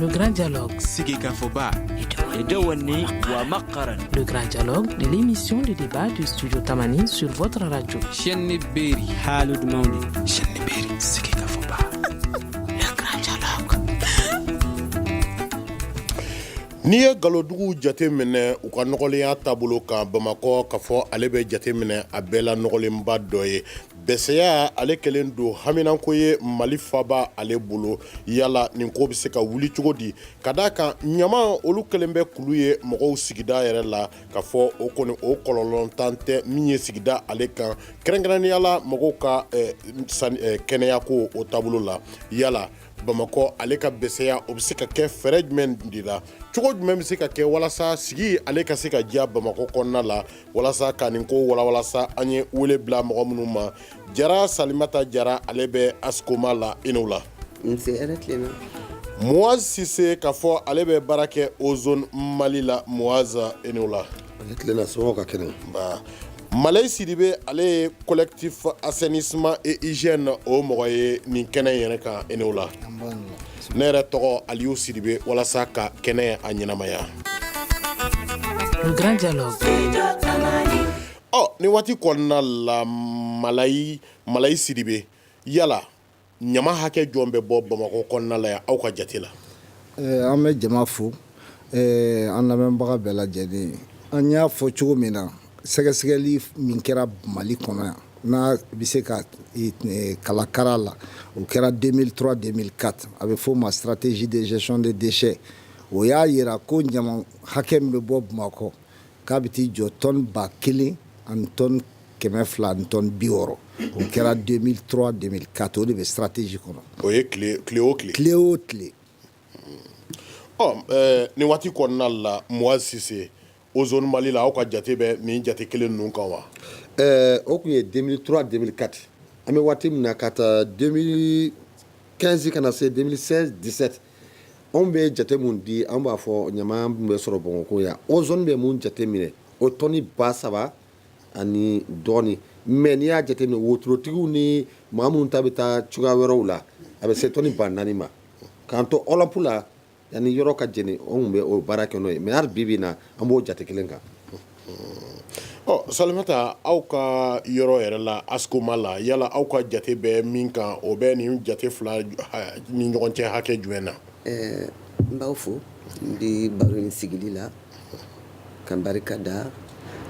Le grand dialogue. Sigika Foba. Le grand dialogue de l'émission de débat du studio Tamani sur votre radio. Chenni Beri. Halud Mauli. Chenni Beri. Sigika Foba. Le grand dialogue. N'i ye Galodugu jate minɛ u ka nɔgɔlenya taabolo kan Bamakɔ k'a fɔ ale bɛ jate minɛ a bɛɛ la nɔgɔlenba dɔ ye Bɛsɛya ale kɛlen don haminanko ye Mali faba ale bolo yala nin ko bɛ se ka wuli cogo di ka d'a kan ɲama olu kɛlen bɛ kulu ye mɔgɔw sigida yɛrɛ la k'a fɔ o kɔni o kɔlɔlɔntan tɛ min ye sigida ale kan kɛrɛnkɛrɛnnenya la mɔgɔw ka kɛnɛyako o taabolo la yala Bamakɔ ale ka Bɛsɛya o bɛ se ka kɛ fɛrɛ jumɛn de la cogo jumɛn bɛ se ka kɛ walasa sigi ale ka se ka diya Bamakɔ kɔnɔna la walasa ka nin ko walawalasa an ye wele bila mɔgɔ minnu ma Jara Salimata Jara ale bɛ Askoma la Enow la Muaz Sise k'a fɔ ale bɛ baara kɛ Ozone Mali la Muaz Enow la Malayi Sidibe ale ye collectif assainissement et hygiène o mɔgɔ ye nin kɛnɛ yɛrɛ kan Enow la ne yɛrɛ tɔgɔ Aliyu Sidibe walasa ka kɛnɛ a ɲɛnamaya Le grand dialogue. Ni waati kɔnɔna la Malayi Sidibe yala ɲama hakɛ jɔn bɛ bɔ Bamakɔ kɔnɔna la aw ka jate la an bɛ jama fo an lamɛnbaga bɛɛ lajɛlen an y'a fɔ cogo min na sɛgɛsɛgɛli min kɛra Mali kɔnɔ yan n'a bɛ se ka kalakara la o kɛra 2003-2004 a bɛ fɔ ma stratégie de gestion des déchets o y'a yira ko ɲama hakɛ min bɛ bɔ Bamakɔ k'a bɛ t'i jɔ tonne 1000 ani tonne 200 ani tonne 60 o kɛra 2003-2004 o de bɛ stratégie kɔnɔ o ye tile o tile ni waati kɔnɔna la Muaz Sise Ozone Mali la aw ka jate bɛ nin jate kelen ninnu kan wa o kun ye 2003-2004 an bɛ waati min na ka taa 2015 kana se 2016-17 anw bɛ jate mun di an b'a fɔ ɲama min bɛ sɔrɔ Bamakɔ yan Ozone bɛ mun jate minɛ o tɔni 3,000 ani dɔɔni mais n'i y'a jate minɛ wotorotigiw ni maa minnu ta bɛ taa cogoya wɛrɛw la a bɛ se tɔni 4,000 ma k'an to Ɔlɔpu la yani yɔrɔ ka jɛni anw bɛ o baara kɛ n'o ye mais hali bi bi in na an b'o jate kelen kan Salimata aw ka yɔrɔ yɛrɛ la Askoma la yala aw ka jate bɛ min kan o bɛ nin jate fila ni ɲɔgɔn cɛ hakɛ jumɛn na n b'aw fo n bɛ baro in sigili la ka barika da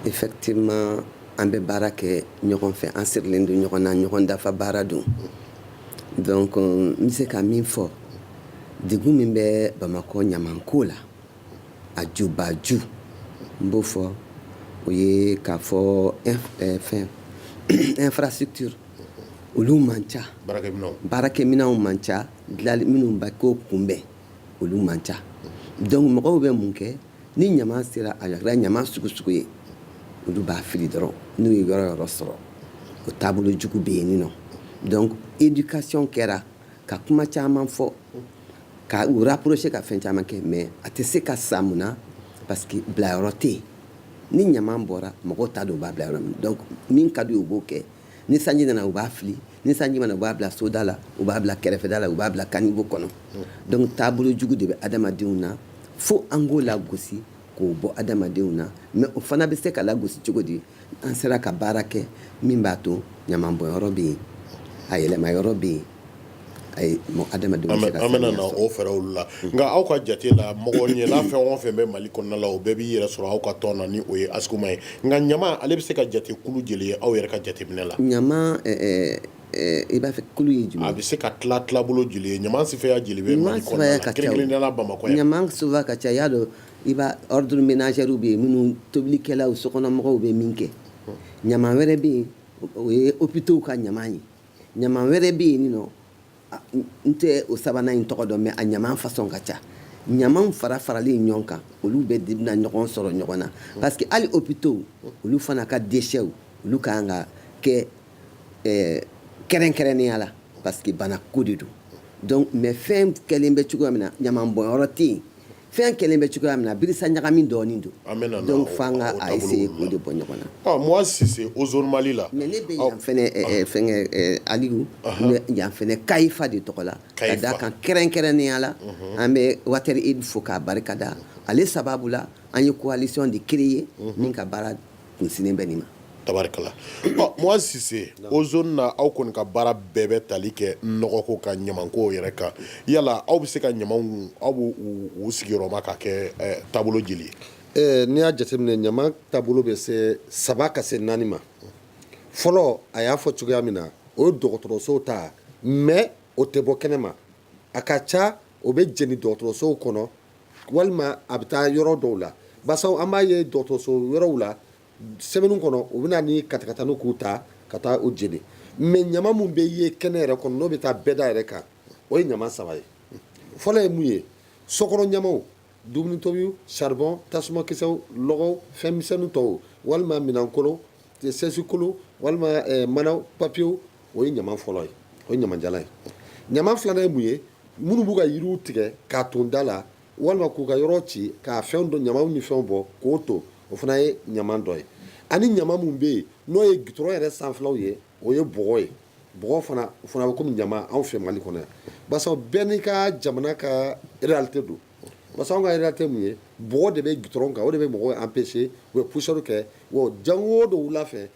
effectivement an bɛ baara kɛ ɲɔgɔn fɛ an sirilen don ɲɔgɔn na ɲɔgɔn dafa baara don donc n bɛ se ka min fɔ degun min bɛ Bamakɔ ɲamanko la a jubaju n b'o fɔ o ye k'a fɔ infrastructure olu man ca baarakɛminɛnw man ca dilanli minnu bɛ k'o kunbɛn olu man ca donc mɔgɔw bɛ mun kɛ ni ɲama sera a kɛra ɲama sugu sugu ye olu b'a fili dɔrɔn n'u ye yɔrɔ yɔrɔ sɔrɔ o taabolo jugu bɛ yen nɔ donc éducation kɛra ka kuma caman fɔ ka u rapprocher ka fɛn caman kɛ mais a tɛ se ka sa mun na parce que bilayɔrɔ tɛ yen ni ɲama bɔra mɔgɔw t'a dɔn u b'a bila yɔrɔ min donc min ka d'u ye u b'o kɛ ni sanji nana u b'a fili ni sanji mana u b'a bila soda la u b'a bila kɛrɛfɛda la u b'a bila kanibo kɔnɔ donc taabolo jugu de bɛ adamadenw na fo an k'o lagosi k'o bɔ adamadenw na mais o fana bɛ se ka lagosi cogo di an sera ka baara kɛ min b'a to ɲamabɔnyɔrɔ bɛ yen a yɛlɛmayɔrɔ bɛ yen an bɛna na o fɛɛrɛw la nka aw ka jate la mɔgɔ ɲɛna fɛn o fɛn bɛ Mali kɔnɔna la o bɛɛ b'i yɛrɛ sɔrɔ aw ka tɔn na ni o ye Askoma ye nka ɲama ale bɛ se ka jate kulu jeli ye aw yɛrɛ ka jateminɛ la ɲama i b'a fɛ kulu ye jumɛn a bɛ se ka tilabolo jeli ye ɲama sifɛya jeli bɛ Mali kɔnɔna la kelen-kelenna la Bamakɔ yan ɲama suba ka ca y'a dɔn i b'a ordre ménagère bɛ yen minnu tobilikɛlaw sokɔnɔmɔgɔw bɛ min kɛ ɲama wɛrɛ bɛ yen o ye hôpitaux ka ɲama ye ɲama wɛrɛ bɛ yen nɔ n tɛ o sabanan in tɔgɔ dɔn mais a ɲama façon ka ca ɲamaw faralen ɲɔgɔn kan olu bɛ bɛna ɲɔgɔn sɔrɔ ɲɔgɔn na parce que hali hôpitaux olu fana ka déchets olu ka kan ka kɛ kɛrɛnkɛrɛnnenya la parce que bana ko de don donc mais fɛn kɛlen bɛ cogoya min na ɲaman bɔnyɔrɔ tɛ yen fɛn kɛlen bɛ cogoya min na birisa ɲagami dɔɔnin don Amena donc f'an ka a essayer k'o de bɔ ɲɔgɔn na. Moi Cissé au zone Mali la. mais ne bɛ yan fɛnɛ fɛngɛ Aliyu n bɛ yan fɛnɛ Kayifa de tɔgɔ la ka da kan kɛrɛnkɛrɛnnenya la an bɛ Water Aid fo k'a barikada ale sababu la an ye coalition de créer min ka baara kunsinnen bɛ nin ma. Tabarikala. Moi Cissé au zone na aw kɔni ka baara bɛɛ bɛ tali kɛ nɔgɔko ka ɲamanko yɛrɛ kan yala aw bɛ se ka ɲamanw aw b'u sigiyɔrɔma ka kɛ taabolo jeli ye. N'i y'a jateminɛ ɲama taabolo bɛ se 3 ka se 4 ma fɔlɔ a y'a fɔ cogoya min na o ye dɔgɔtɔrɔsow ta mais o tɛ bɔ kɛnɛ ma a ka ca o bɛ jeni dɔgɔtɔrɔsow kɔnɔ walima a bɛ taa yɔrɔ dɔw la basaw an b'a ye dɔgɔtɔrɔso yɔrɔw la sɛbɛnnu kɔnɔ u bɛ na ni katakatani k'u ta ka taa o jeni mais ɲama mun bɛ ye kɛnɛ yɛrɛ kɔnɔ n'o bɛ taa bɛɛda yɛrɛ kan o ye ɲama 3 ye fɔlɔ ye mun ye sokɔnɔ ɲamaw dumuni tobiw charbon tasumakisɛw lɔgɔw fɛn misɛnnin tɔw walima minɛnkolo sɛsikolo walima manaw papiyew o ye ɲama fɔlɔ ye o ye ɲamajala ye ɲama filanan ye mun ye minnu b'u ka yiriw tigɛ k'a ton da la walima k'u ka yɔrɔ ci k'a fɛn dɔ ɲamaw ni fɛnw bɔ k'o ton o fana ye ɲama dɔ ye ani ɲama mun bɛ yen n'o ye gitɔrɔn yɛrɛ sanfɛlaw ye o ye bɔgɔ ye bɔgɔ fana o fana bɛ komi ɲama anw fɛ Mali kɔnɔ yan barisa bɛɛ n'i ka jamana ka réalité don barisa anw ka réalité mun ye bɔgɔ de bɛ gitɔrɔn kan o de bɛ mɔgɔw empêcher u bɛ poussière kɛ wa jango dɔ wula fɛ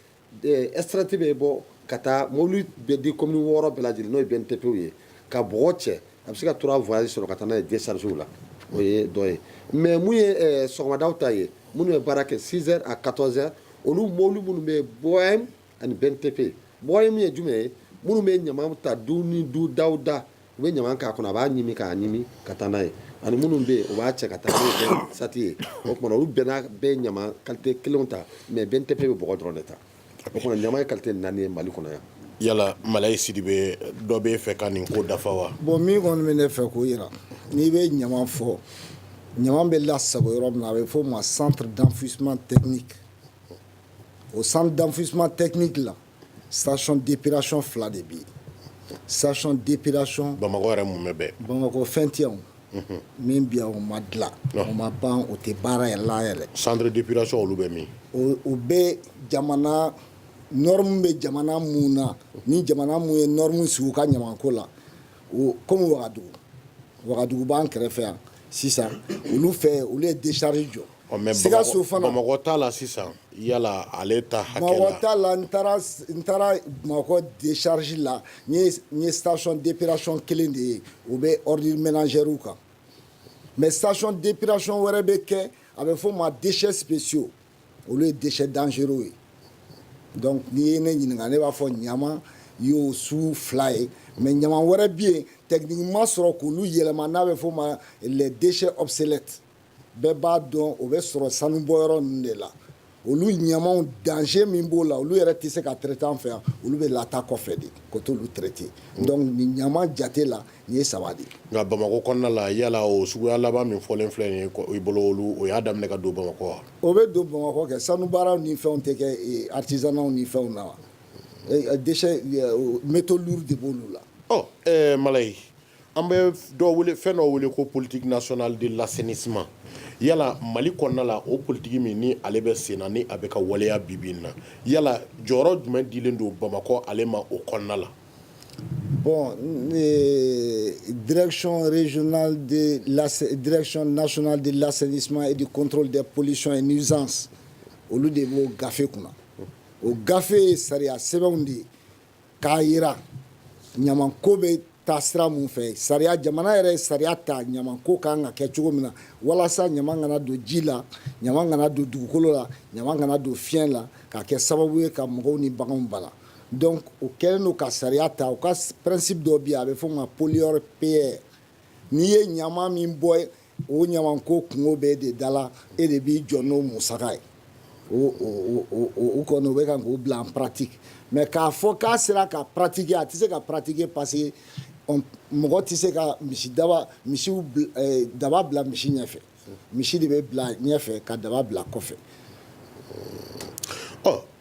extractif bɛ bɔ ka taa mobili bɛ di commune 6 bɛɛ lajɛlen n'o ye BNTP ye ka bɔgɔ cɛ a bɛ se ka 3 voyage sɔrɔ ka taa n'a ye décharge la o ye dɔ ye mais mun ye sɔgɔmadaw ta ye minnu bɛ baara kɛ 6h à 14h olu mobili minnu bɛ BOM ani BNTP BOM ye jumɛn ye minnu bɛ ɲama ta du ni du daw da u bɛ ɲama k'a kɔnɔ a b'a ɲimi k'a ɲimi ka taa n'a ye ani minnu bɛ yen u b'a cɛ ka taa n'o ye sati ye o tuma olu bɛɛ ɲama qualité kelenw ta mais BNTP bɛ bɔgɔ dɔrɔn de ta o tuma ɲama ye qualité 4 ye Mali kɔnɔ yan. Yala Malayi Sidibe dɔ b'e fɛ ka nin ko dafa wa. bon min kɔni bɛ ne fɛ k'o yira n'i bɛ ɲama fɔ ɲama bɛ lasago yɔrɔ min na a bɛ fɔ o ma centre d'enfouissement technique o centre d'enfouissement technique la station d'épuration 2 de bɛ yen station d'épuration Bamakɔ yɛrɛ mun bɛ bɛɛ. Bamakɔ fɛn tɛ yan min bɛ yan o ma dilan o ma ban o tɛ baara yɛrɛ la yɛrɛ. Centre d'épuration olu bɛ min. o bɛ jamana norme bɛ jamana mun na ni jamana mun ye norme sigi u ka ɲamanko la o comme Wagadugu b'an kɛrɛfɛ yan sisan olu fɛ olu ye décharge jɔ. Sikaso fana Bamakɔ t'a la sisan yala ale ta hakɛ la. Bamakɔ t'a la n taara Bamakɔ décharge la n ye station d'épuration kelen de ye o bɛ ordures ménagères kan mais station d'épuration wɛrɛ bɛ kɛ a bɛ fɔ o ma déchets spéciaux olu ye déchets dangereux ye donc n'i ye ne ɲininka ne b'a fɔ ɲama y'o su 2 ye mais ɲama wɛrɛ bɛ yen techniquement sɔrɔ k'olu yɛlɛma n'a bɛ fɔ o ma les déchets obsolètes bɛɛ b'a dɔn o bɛ sɔrɔ sanubɔyɔrɔ ninnu de la olu ɲamaw danger min b'o la olu yɛrɛ tɛ se ka traiter an fɛ yan olu bɛ lataa kɔfɛ de ko t'olu traiter donc nin ɲama jate la nin ye 3 de ye. nka Bamakɔ kɔnɔna la yala o suguya laban min fɔlen filɛ nin ye i bolo olu o y'a daminɛ ka don Bamakɔ wa. o bɛ don Bamakɔ kɛ sanubaaraw ni fɛnw tɛ kɛ artisanaux ni fɛnw na wa déchets métaux lourds de b'olu la. Malayi an bɛ fɛn dɔ wele ko politique nationale de l'assainissement yala Mali kɔnɔna la o politique min ni ale bɛ sen na ni a bɛ ka waleya bi na yala jɔyɔrɔ jumɛn dilen don Bamakɔ ale ma o kɔnɔna la. Bon, direction nationale de l'assainissement et du contrôle des pollutions et nuisances olu de b'o gafe kunna o gafe ye sariya sɛbɛnw de ye k'a yira ɲamanko bɛ taa sira mun fɛ sariya jamana yɛrɛ ye sariya ta ɲamanko kan ka kɛ cogo min na walasa ɲama kana don ji la ɲama kana don dugukolo la ɲama kana don fiɲɛ la k'a kɛ sababu ye ka mɔgɔw ni baganw bala donc o kɛlen don ka sariya ta o ka principe dɔ bɛ yen a bɛ fɔ o ma pollueur payeur n'i ye ɲama min bɔ o ɲamanko kungo bɛ de da la e de b'i jɔ n'o musaka ye o kɔni o bɛ kan k'o bila en pratique mais k'a fɔ k'a sera ka pratiquer a tɛ se ka pratiquer parce que mɔgɔ tɛ se ka misiw daba bila misi ɲɛfɛ misi de bɛ bila ɲɛfɛ ka daba bila kɔfɛ.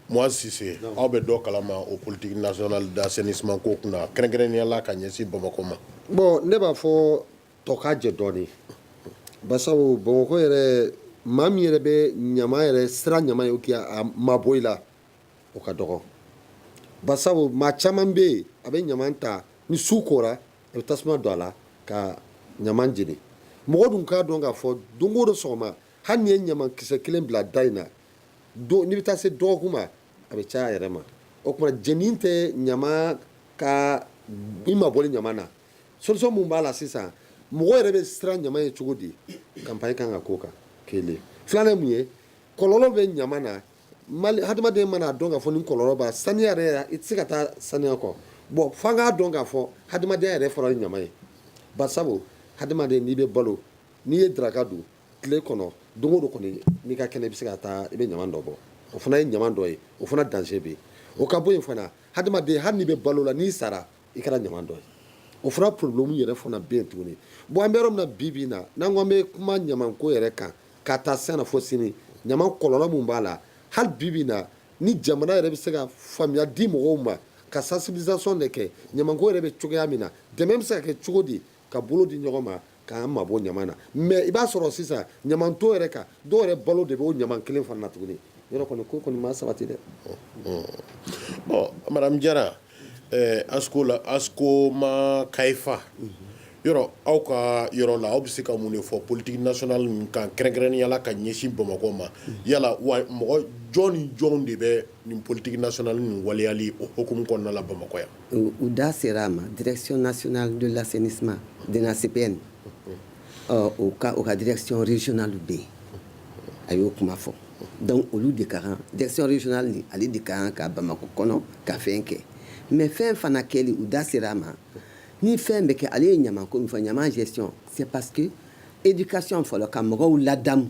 Moi Cissé aw bɛ dɔ kalama o politique nationale d'assainissement ko kunna kɛrɛnkɛrɛnnenya la ka ɲɛsin Bamakɔ ma. Bon ne b'a fɔ tɔ ka jɛ dɔɔnin basabu Bamakɔ yɛrɛ maa min yɛrɛ bɛ ɲama yɛrɛ sira ɲama ye k'i a mabɔ i la o ka dɔgɔ basabu maa caman bɛ yen a bɛ ɲama ta ni su kora a bɛ tasuma don a la ka ɲama jeni mɔgɔ dun k'a dɔn k'a fɔ don o don sɔgɔma hali ni ye ɲama kisɛ kelen bila da in na n'i bɛ taa se dɔgɔkun ma a bɛ caya a yɛrɛ ma o tuma jeni tɛ ɲama ka i mabɔli ɲama na solution mun b'a la sisan mɔgɔ yɛrɛ bɛ siran ɲama ye cogo di campagne kan ka k'o kan kelen filanan mun ye kɔlɔlɔ bɛ ɲama na hadamaden mana dɔn k'a fɔ ni kɔlɔlɔ b'a saniya yɛrɛ i tɛ se ka taa saniya kɔ bon f'an k'a dɔn k'a fɔ hadamadenya yɛrɛ fɔra ni ɲama ye basabu hadamaden n'i bɛ balo n'i ye daraka dun tile kɔnɔ don o don kɔni n'i ka kɛnɛ i bɛ se ka taa i bɛ ɲama dɔ bɔ o fana ye ɲama dɔ ye o fana danger bɛ yen o ka bɔ yen fana hadamaden hali n'i bɛ balo la n'i sara i kɛra ɲama dɔ ye o fana problème yɛrɛ fana bɛ yen tuguni bon an bɛ yɔrɔ min na bi in na n'an ko an bɛ kuma ɲamanko yɛrɛ kan ka taa sisan fɔ sini ɲama kɔlɔlɔ mun b'a la hali bi in na ni jamana yɛrɛ bɛ se ka faamuya di mɔgɔw ma ka sensibilisation de kɛ ɲamanko yɛrɛ bɛ cogoya min na dɛmɛ bɛ se ka kɛ cogo di ka bolo di ɲɔgɔn ma k'an mabɔ ɲama na mais i b'a sɔrɔ sisan ɲamanto yɛrɛ kan dɔw yɛrɛ balo de bɛ o ɲaman kelen fana na tuguni yɔrɔ kɔni ko kɔni ma sabati dɛ. madame Jara asko ma kaifa yɔrɔ aw ka yɔrɔ la aw bɛ se ka mun de fɔ politique nationale min kan kɛrɛnkɛrɛnnenya la ka ɲɛsin Bamakɔ ma yala wa mɔgɔ jɔn ni jɔn de bɛ nin politique nationale nin waleyali o hukumu kɔnɔna la Bamakɔ yan. u da sera a ma direction nationale de l'assainissement DNACPN o ka direction régionale bɛ yen a y'o kuma fɔ donc olu de ka kan direction régionale ni ale de ka kan ka Bamakɔ kɔnɔ ka fɛn kɛ mais fɛn fana kɛli u da sera a ma ni fɛn bɛ kɛ ale ye ɲama ko min fɔ ɲama gestion c'est parce que éducation fɔlɔ ka mɔgɔw ladamu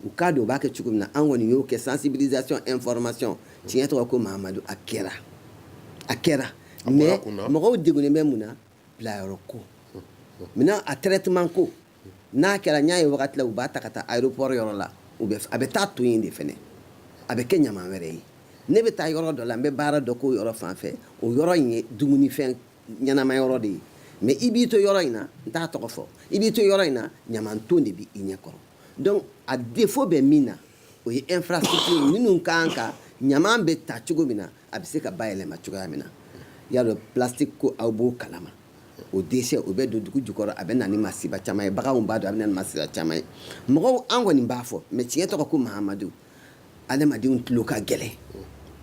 u k'a dɔn u b'a kɛ cogo min na an kɔni y'o kɛ sensibilisation information tiɲɛ tɔgɔ ko Mahamadu a kɛra mais mɔgɔw degunnen bɛ mun na bilayɔrɔ ko maintenant a traitement ko n'a kɛra n y'a ye wagati la u b'a ta ka taa aéroport yɔrɔ la a bɛ taa to yen de fɛnɛ a bɛ kɛ ɲama wɛrɛ ye ne bɛ taa yɔrɔ dɔ la n bɛ baara dɔ k'o yɔrɔ fan fɛ o yɔrɔ in ye dumunifɛn ɲɛnama yɔrɔ de ye mais i b'i to yɔrɔ in na n t'a tɔgɔ fɔ i b'i to yɔrɔ in na ɲamanton de bɛ i ɲɛ kɔrɔ donc a défaut bɛ min na o ye infrastructure minnu kan ka ɲaman bɛ ta cogo min na a bɛ se ka bayɛlɛma cogoya min na y'a dɔn plastique ko aw b'o kalama o déchet o bɛ don dugu jukɔrɔ a bɛ na ni masiba caman ye baganw b'a dɔn a bɛ na ni masiba caman ye mɔgɔw an kɔni b'a fɔ mais tiɲɛ tɔgɔ ko Mahamadu adamadenw tulo ka gɛlɛn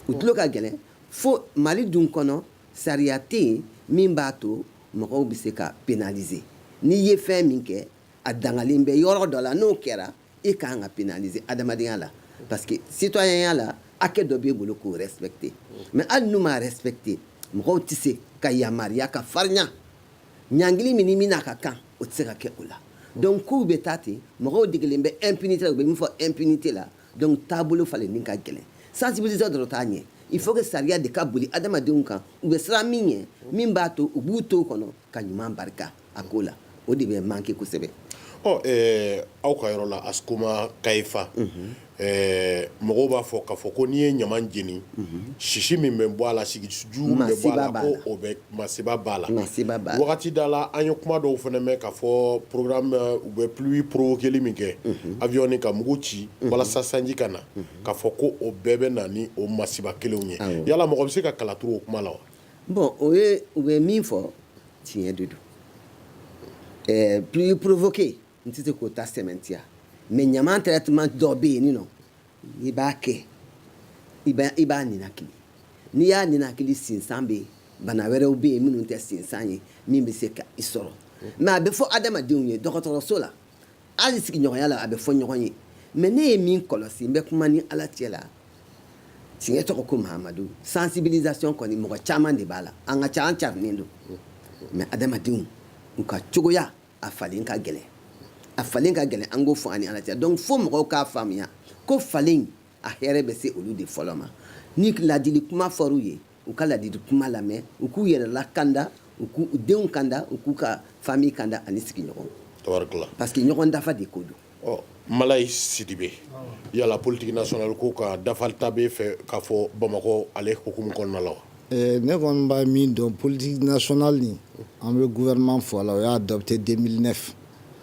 u tulo ka gɛlɛn fo Mali dun kɔnɔ sariya tɛ yen min b'a to mɔgɔw bɛ se ka pénaliser n'i ye fɛn min kɛ a dangalen bɛ yɔrɔ dɔ la n'o kɛra i ka kan ka pénaliser adamadenya la parce que citoyenya la hakɛ dɔ b'e bolo k'o respecter mais hali n'u ma respecter mɔgɔw tɛ se ka yamaruya ka farinya ɲangili min ni min n'a ka kan o tɛ se ka kɛ o la donc kow bɛ taa ten mɔgɔw degelen bɛ impunité la u bɛ min fɔ impunité la donc taabolo falenni ka gɛlɛn sensibiliser dɔrɔn t'a ɲɛ il faut que sariya de ka boli adamadenw kan u bɛ siran min ɲɛ min b'a to u b'u to kɔnɔ ka ɲuman barika a ko la o de bɛ manquer kosɛbɛ. aw ka yɔrɔ la Askoma Kaifa mɔgɔw b'a fɔ k'a fɔ ko n'i ye ɲama jeni sisi min bɛ bɔ a la sigiju min bɛ bɔ a la ko o bɛ masiba b'a la wagati da la an ye kuma dɔw fana mɛn k'a fɔ programme u bɛ pluie provoquer min kɛ avion ni ka mugu ci walasa sanji ka na k'a fɔ ko o bɛɛ bɛ na ni o masiba kelenw ye yala mɔgɔ bɛ se ka kala turu o kuma la wa. bon u bɛ min fɔ tiɲɛ de don pluie provoquer n tɛ se k'o ta sɛmɛntiya mais ɲama traitement dɔ bɛ yen nɔ i b'a kɛ i b'a ninakili n'i y'a ninakili sinsan bɛ yen bana wɛrɛw bɛ yen minnu tɛ sinsan ye min bɛ se ka i sɔrɔ mais a bɛ fɔ adamadenw ye dɔgɔtɔrɔso la hali sigiɲɔgɔnya la a bɛ fɔ ɲɔgɔn ye mais ne ye min kɔlɔsi n bɛ kuma ni ala cɛ la tiɲɛ tɔgɔ ko Mahamadu sensibilisation kɔni mɔgɔ caman de b'a la an ka ca an carinen don mais adamadenw u ka cogoya a falen ka gɛlɛn an k'o fɔ ani ala cɛ donc fo mɔgɔw k'a faamuya ko falen a hɛrɛ bɛ se olu de fɔlɔ ma ni ladili kuma fɔr'u ye u ka ladili kuma lamɛn u k'u yɛrɛ lakanda u k'u denw kanda u k'u ka famille kanda ani sigiɲɔgɔn tabarikala parce que ɲɔgɔn dafa de ko don. Malayi Sidibe yala politique nationale ko ka dafalita bɛ fɛ k'a fɔ Bamakɔ ale hukumu kɔnɔna la wa. ne kɔni b'a min dɔn politique nationale ni an bɛ gouvernement fɔ a la o y'a adopté 2009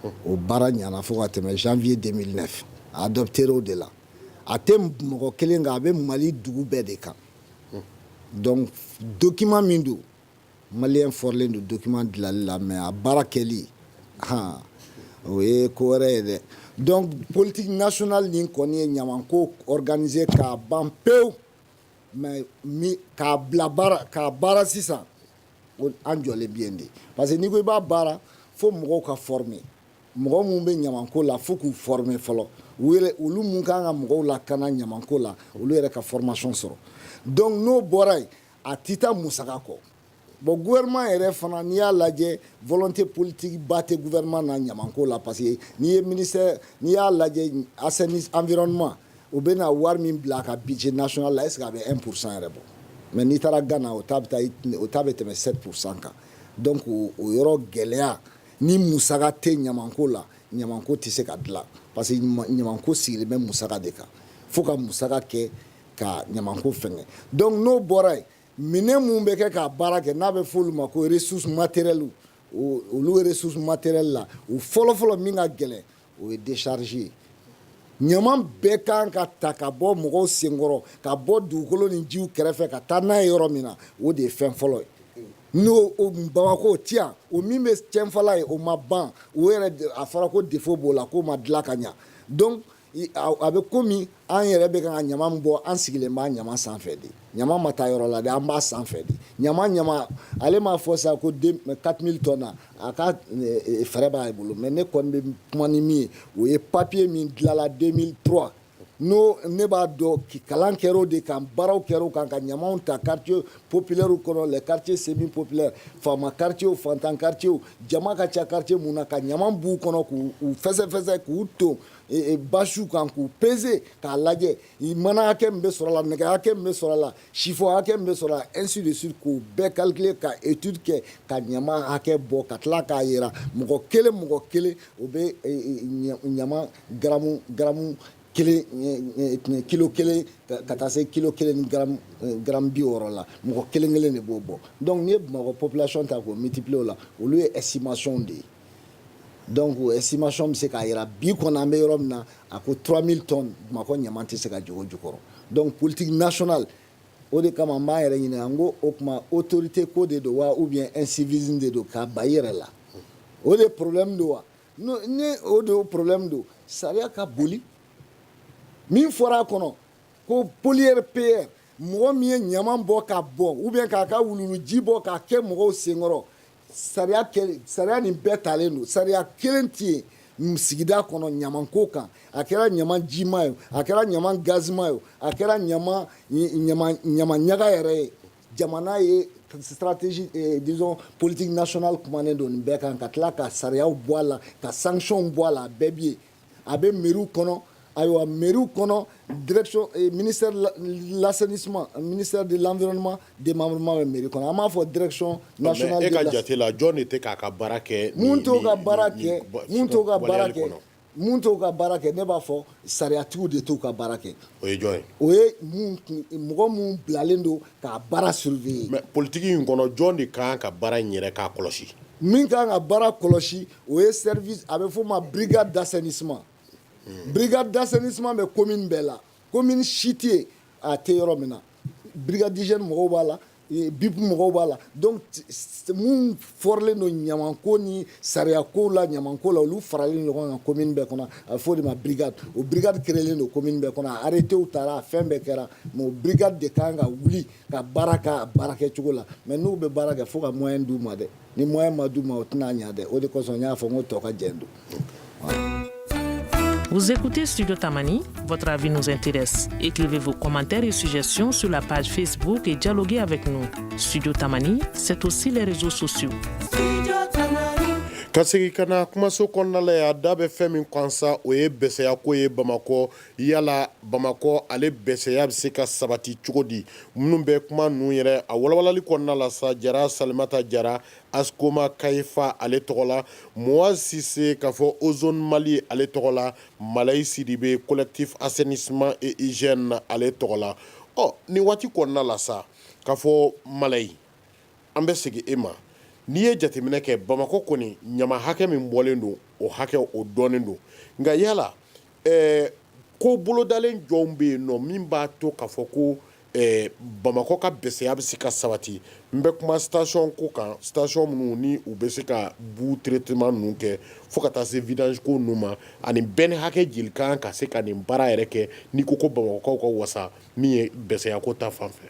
o baara ɲana fo ka tɛmɛ janvier 2009 a adopté o de la a tɛ mɔgɔ kelen kan a bɛ Mali dugu bɛɛ de kan donc document min don malien forlen don document dilali la mais a baara kɛli o ye ko wɛrɛ ye dɛ donc politique nationale nin kɔni ye ɲamanko organiser k'a ban pewu mais k'a bila baara sisan an jɔlen bi yen de parce que n'i ko i b'a baara fo mɔgɔw ka former mɔgɔ minnu bɛ ɲamanko la fo k'u former fɔlɔ olu mun kan ka mɔgɔw lakana ɲamanko la olu yɛrɛ ka formation sɔrɔ donc n'o bɔra yen a tɛ taa musaka kɔ bon gouvernement yɛrɛ fana n'i y'a lajɛ volonté politique ba tɛ gouvernement na ɲamanko la parce que n'i y'a lajɛ environnement u bɛna wari min bila a ka budget national la est ce que a bɛ 1% yɛrɛ bɔ mais n'i taara Ghana o ta bɛ tɛmɛ 7% kan donc o yɔrɔ gɛlɛya ni musaka tɛ ɲamanko la ɲamanko tɛ se ka dilan parce que ɲamanko sigilen bɛ musaka de kan fo ka musaka kɛ ka ɲamanko fɛngɛ donc n'o bɔra yen minɛn mun bɛ kɛ k'a baara kɛ n'a bɛ fɔ olu ma ko ressources matérielles olu ressources matérielles la o fɔlɔfɔlɔ min ka gɛlɛn o ye décharge ye ɲaman bɛɛ kan ka ta ka bɔ mɔgɔw senkɔrɔ ka bɔ dugukolo ni jiw kɛrɛfɛ ka taa n'a ye yɔrɔ min na o de ye fɛn fɔlɔ ye n'o Bamako ti yan o min bɛ cɛnfala ye o ma ban o yɛrɛ a fɔra ko défaut b'o la k'o ma dilan ka ɲa donc a bɛ komi an yɛrɛ bɛ ka ɲama min bɔ an sigilen b'a ɲama sanfɛ de ɲama ma taa yɔrɔ la de an b'a sanfɛ de ɲama ale m'a fɔ sa ko 4000 tonnes a ka fɛɛrɛ b'a bolo mais ne kɔni bɛ kuma ni min ye o ye papier min dilanla 2003 n'o ne b'a dɔn kalan kɛra o de kan baaraw kɛra o kan ka ɲamaw ta quartier populaire kɔnɔ les quartiers semi populaires faama quartier o fantan quartier o jama ka ca quartier mun na ka ɲama b'u kɔnɔ k'u fɛsɛfɛsɛ k'u ton basiw kan k'u peser k'a lajɛ mana hakɛ min bɛ sɔrɔ la nɛgɛ hakɛ min bɛ sɔrɔ la chiffon hakɛ min bɛ sɔrɔ la ainsi de suite k'u bɛɛ calculer ka étude kɛ ka ɲama hakɛ bɔ ka tila k'a yira mɔgɔ kelen o bɛ ɲama gramme kilo kelen ka taa se kilo kelen ni gramme 60 la mɔgɔ kelen de b'o bɔ donc n'i ye Bamakɔ population ta k'o multiplier o la olu ye estimation de ye donc o estimation bɛ se k'a jira bi kɔni an bɛ yɔrɔ min na a ko 3000 tonnes Bamakɔ ɲama tɛ se ka jogo jukɔrɔ donc politique nationale o de kama n b'a yɛrɛ ɲininka n ko o tuma autorité ko de don wa ou bien incivisme de don k'a ba i yɛrɛ la o de problème don wa ni o de problème don sariya ka boli min fɔra a kɔnɔ ko polière PR mɔgɔ min ye ɲaman bɔ ka bɔ ou bien k'a ka wuluwuluji bɔ k'a kɛ mɔgɔw senkɔrɔ sariya nin bɛɛ talen don sariya kelen tɛ yen sigida kɔnɔ ɲamanko kan a kɛra ɲaman jima ye a kɛra ɲaman gazima ye a kɛra ɲaman ɲaga yɛrɛ ye jamana ye stratégie disons politique nationale kumanen don nin bɛɛ kan ka tila ka sariyaw bɔ a la ka sanction bɔ a la a bɛɛ bi yen a bɛ mairie kɔnɔ ayiwa mairie kɔnɔ direction ministère de l'assainissement ministère de l'environnement démembrement bɛ mairie kɔnɔ an b'a fɔ direction nationale e ka jate la jɔn de tɛ k'a ka baara kɛ mun t'o ka baara kɛ mun t'o ka baara kɛ ne b'a fɔ sariyatigiw de t'o ka baara kɛ o ye jɔn ye o ye mɔgɔ mun bilalen don k'a baara surveiller mais politique in kɔnɔ jɔn de kan ka baara in yɛrɛ k'a kɔlɔsi min kan ka baara kɔlɔsi o ye service a bɛ fɔ o ma brigade d'assainissement brigade d'assainissement bɛ commune bɛɛ la commune si tɛ yen a tɛ yɔrɔ min na brigade d'hygiène mɔgɔw b'a la BIP mɔgɔw b'a la donc mun fɔrlen don ɲamanko ni sariyako la ɲamanko la olu faralen ɲɔgɔn kan commune bɛɛ kɔnɔ a bɛ fɔ o de ma brigade o brigade créelen don commune bɛɛ kɔnɔ a arrêtéw taara a fɛn bɛɛ kɛra mais o brigade de kan ka wuli ka baara kɛ a baara kɛcogo la mais n'u bɛ baara kɛ fo ka moyen d'u ma dɛ ni moyen ma d'u ma o tɛna ɲa dɛ o de kosɔn n y'a fɔ n ko tɔ ka jɛn don. Vous écoutez Studio Tamani, votre avis nous intéresse. Écrivez vos commentaires et suggestions sur la page Facebook et dialoguez avec nous. Studio Tamani, c'est aussi les réseaux sociaux. ka segi ka na kumaso kɔnɔna la ya da bɛ fɛn min kan sa o ye bɛsɛya ko ye Bamakɔ yala Bamakɔ ale bɛsɛya bɛ se ka sabati cogo di minnu bɛ kuma ninnu yɛrɛ a walawalali kɔnɔna la sa Jara Salimata Jara Askoma Kayifa ale tɔgɔ la Moaz Sise k'a fɔ Ozone Mali ale tɔgɔ la Malayi Sidibe collectif assainissement et hygiène ale tɔgɔ la nin waati kɔnɔna la sa k'a fɔ Malayi an bɛ segin e ma n'i ye jateminɛ kɛ Bamakɔ kɔni ɲama hakɛ min bɔlen don o hakɛ o dɔɔnen don nka yala ko bolodalen jɔnw bɛ yen nɔ min b'a to k'a fɔ ko Bamakɔ ka bɛsɛya bɛ se ka sabati n bɛ kuma station ko kan station minnu ni u bɛ se ka bu traitement ninnu kɛ fo ka taa se vidange ko ninnu ma ani bɛɛ ni hakɛ joli kan ka se ka nin baara yɛrɛ kɛ n'i ko Bamakɔkaw ka wasa min ye bɛsɛya ko ta fan fɛ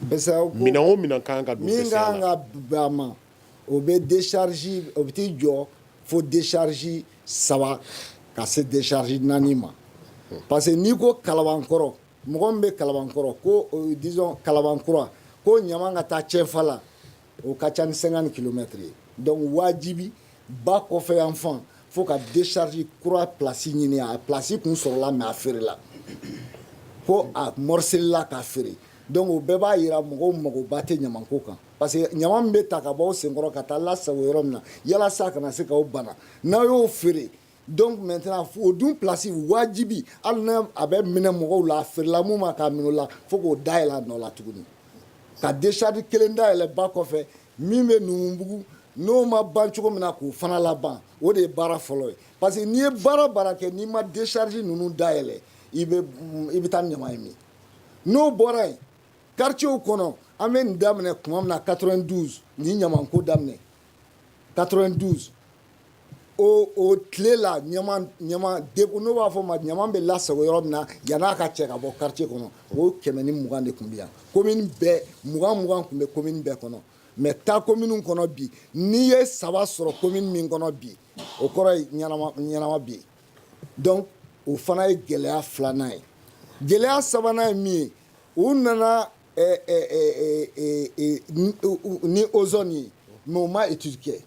bɛsɛya ko minɛn o minɛn kan ka don min bɛsɛya kan la ka bɛn a ma o bɛ décharge o bɛ t'i jɔ fo décharge 3 ka se décharge 4 ma parce que n'i ko Kalabankɔrɔ mɔgɔ min bɛ Kalabankɔrɔ ko disons Kalabankura ko ɲama ka taa Cɛfa la o ka ca ni 50 kilomètres ye donc wajibi ba kɔfɛ yan fan fo ka décharge kura place ɲini a place kun sɔrɔla mais a feerela fo a morcelila k'a feere donc o bɛɛ b'a yira mɔgɔw magoba tɛ ɲamanko kan parce que ɲama min bɛ ta ka bɔ aw senkɔrɔ ka taa lasago yɔrɔ min na yalasa a kana se k'aw bana n'aw y'o feere donc maintenant o dun place wajibi hali n'a a bɛ minɛ mɔgɔw la a feerela mun ma k'a minɛ o la fo k'o dayɛlɛ a nɔ la tuguni ka décharge kelen dayɛlɛ ba kɔfɛ min bɛ Numubugu n'o ma ban cogo min na k'o fana laban o de ye baara fɔlɔ ye parce que n'i ye baara kɛ n'i ma décharge ninnu dayɛlɛ i bɛ taa ɲama ye min n'o bɔra yen quartier kɔnɔ an bɛ nin daminɛ tuma min na 92 ni ɲamanko daminɛ 92 o tile la ɲama n'o b'a fɔ ma ɲama bɛ lasago yɔrɔ min na yan'a ka cɛ ka bɔ quartier kɔnɔ o 120 de tun bɛ yan commune bɛɛ 20 tun bɛ commune bɛɛ kɔnɔ mais taa commune kɔnɔ bi n'i ye 3 sɔrɔ commune min kɔnɔ bi o kɔrɔ ye ɲanama bi donc o fana ye gɛlɛya 2nan ye gɛlɛya 3nan ye min ye u nana ni ozone ye mais o ma étude kɛ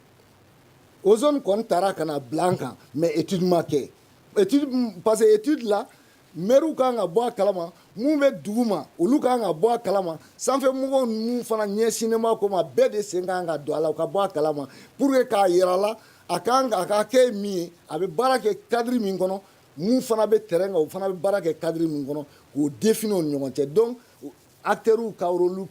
ozone kɔni taara ka na bila an kan mais étude ma kɛ étude parce que étude la maire kan ka bɔ a kalama mun bɛ dugu ma olu kan ka bɔ a kalama sanfɛmɔgɔw ninnu fana ɲɛsinnen b'a ko ma bɛɛ de sen kan ka don a la u ka bɔ a kalama pour que k'a yira la a ka kɛ min ye a bɛ baara kɛ cadre min kɔnɔ mun fana bɛ terrain kan o fana bɛ baara kɛ cadre min kɔnɔ k'o définir o ni ɲɔgɔn cɛ donc acteurs ka rôle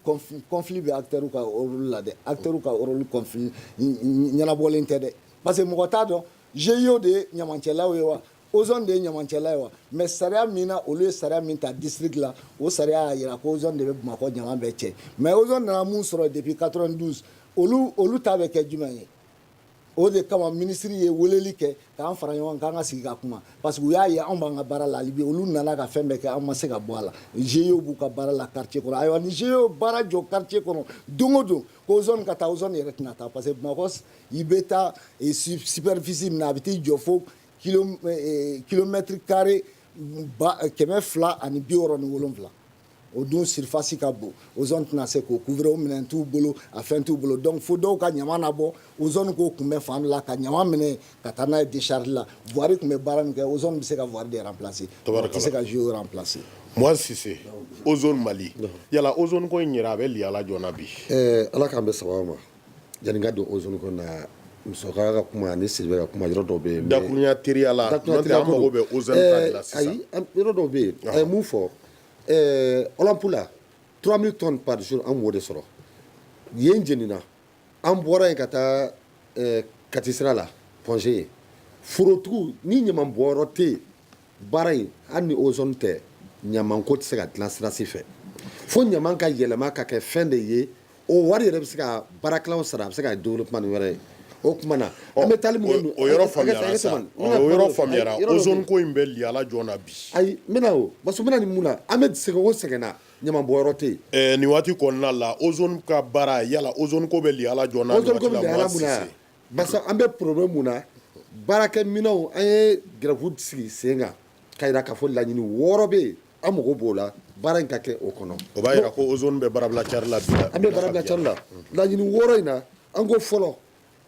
conflit bɛ acteurs ka rôle la dɛ acteurs ka rôle conflit ɲɛnabɔlen tɛ dɛ parce que mɔgɔ t'a dɔn GIE de ye ɲamancɛlaw ye wa ozone de ye ɲamancɛla ye wa mais sariya min na olu ye sariya min ta district la o sariya y'a jira ko ozone de bɛ Bamakɔ ɲama bɛɛ cɛ mais ozone nana mun sɔrɔ depuis 92 olu ta bɛ kɛ jumɛn ye o de kama ministre ye weleli kɛ k'an fara ɲɔgɔn kan k'an ka sigi ka kuma parce que u y'a ye anw b'an ka baara la hali bi olu nana ka fɛn bɛɛ kɛ an ma se ka bɔ a la GIE b'u ka baara la quartier kɔnɔ ayiwa ni GIE ye baara jɔ quartier kɔnɔ don o don ko ozone ka taa ozone yɛrɛ tɛna taa parce que Bamakɔ i bɛ taa superficie min na a bɛ t'i jɔ fo kilomètre carré 267 o dun surface ka bon ozone tɛna se k'o couvrir o minɛn t'u bolo a fɛn t'u bolo donc fo dɔw ka ɲama labɔ ozone k'o kunbɛn fan dɔ la ka ɲama minɛ ka taa n'a ye décharge la voirie tun bɛ baara min kɛ ozone bɛ se ka voirie de remplacer o tɛ se ka GIE remplacer. Moise Sise ozone Mali yala ozone ko in yɛrɛ a bɛ liyala joona bi ala k'an bɛ sababa ma yanni n ka don ozone ko na musokɔrɔba ka kuma ani Sidibe ka kuma yɔrɔ dɔw bɛ yen dakurunya teriya la n'o tɛ an mago bɛ ozone ta de la sisan ayi yɔrɔ dɔw bɛ yen a ye mun fɔ Olympe la 3000 tonnes par jour an b'o de sɔrɔ yen jenina an bɔra yen ka taa Kati sira la Pongé ye forotigiw ni ɲaman bɔyɔrɔ tɛ yen baara in hali ni ozone tɛ ɲamanko tɛ se ka dilan sirasi fɛ fo ɲaman ka yɛlɛma ka kɛ fɛn de ye o wari yɛrɛ bɛ se ka baarakɛlaw sara a bɛ se ka développement ni wɛrɛ ye o tuma na an bɛ taali min o yɔrɔ faamuyara sa o yɔrɔ faamuyara ozone ko in bɛ liyala joona bi ayi n bɛna o parce que n bɛna nin mun na an bɛ sɛgɛn o sɛgɛnna ɲaman bɔyɔrɔ tɛ yen nin waati kɔnɔna la ozone ka baara yala ozone ko bɛ liyala joona ozone ko bɛ liyala mun na parce que an bɛ problème mun na baarakɛminɛnw an ye grève sigi sen kan k'a jira k'a fɔ laɲini 6 bɛ yen an mago b'o la baara in ka kɛ o kɔnɔ o b'a jira ko ozone bɛ baarabila cari la bi an bɛ baarabila cari la laɲini 6 in na an ko fɔlɔ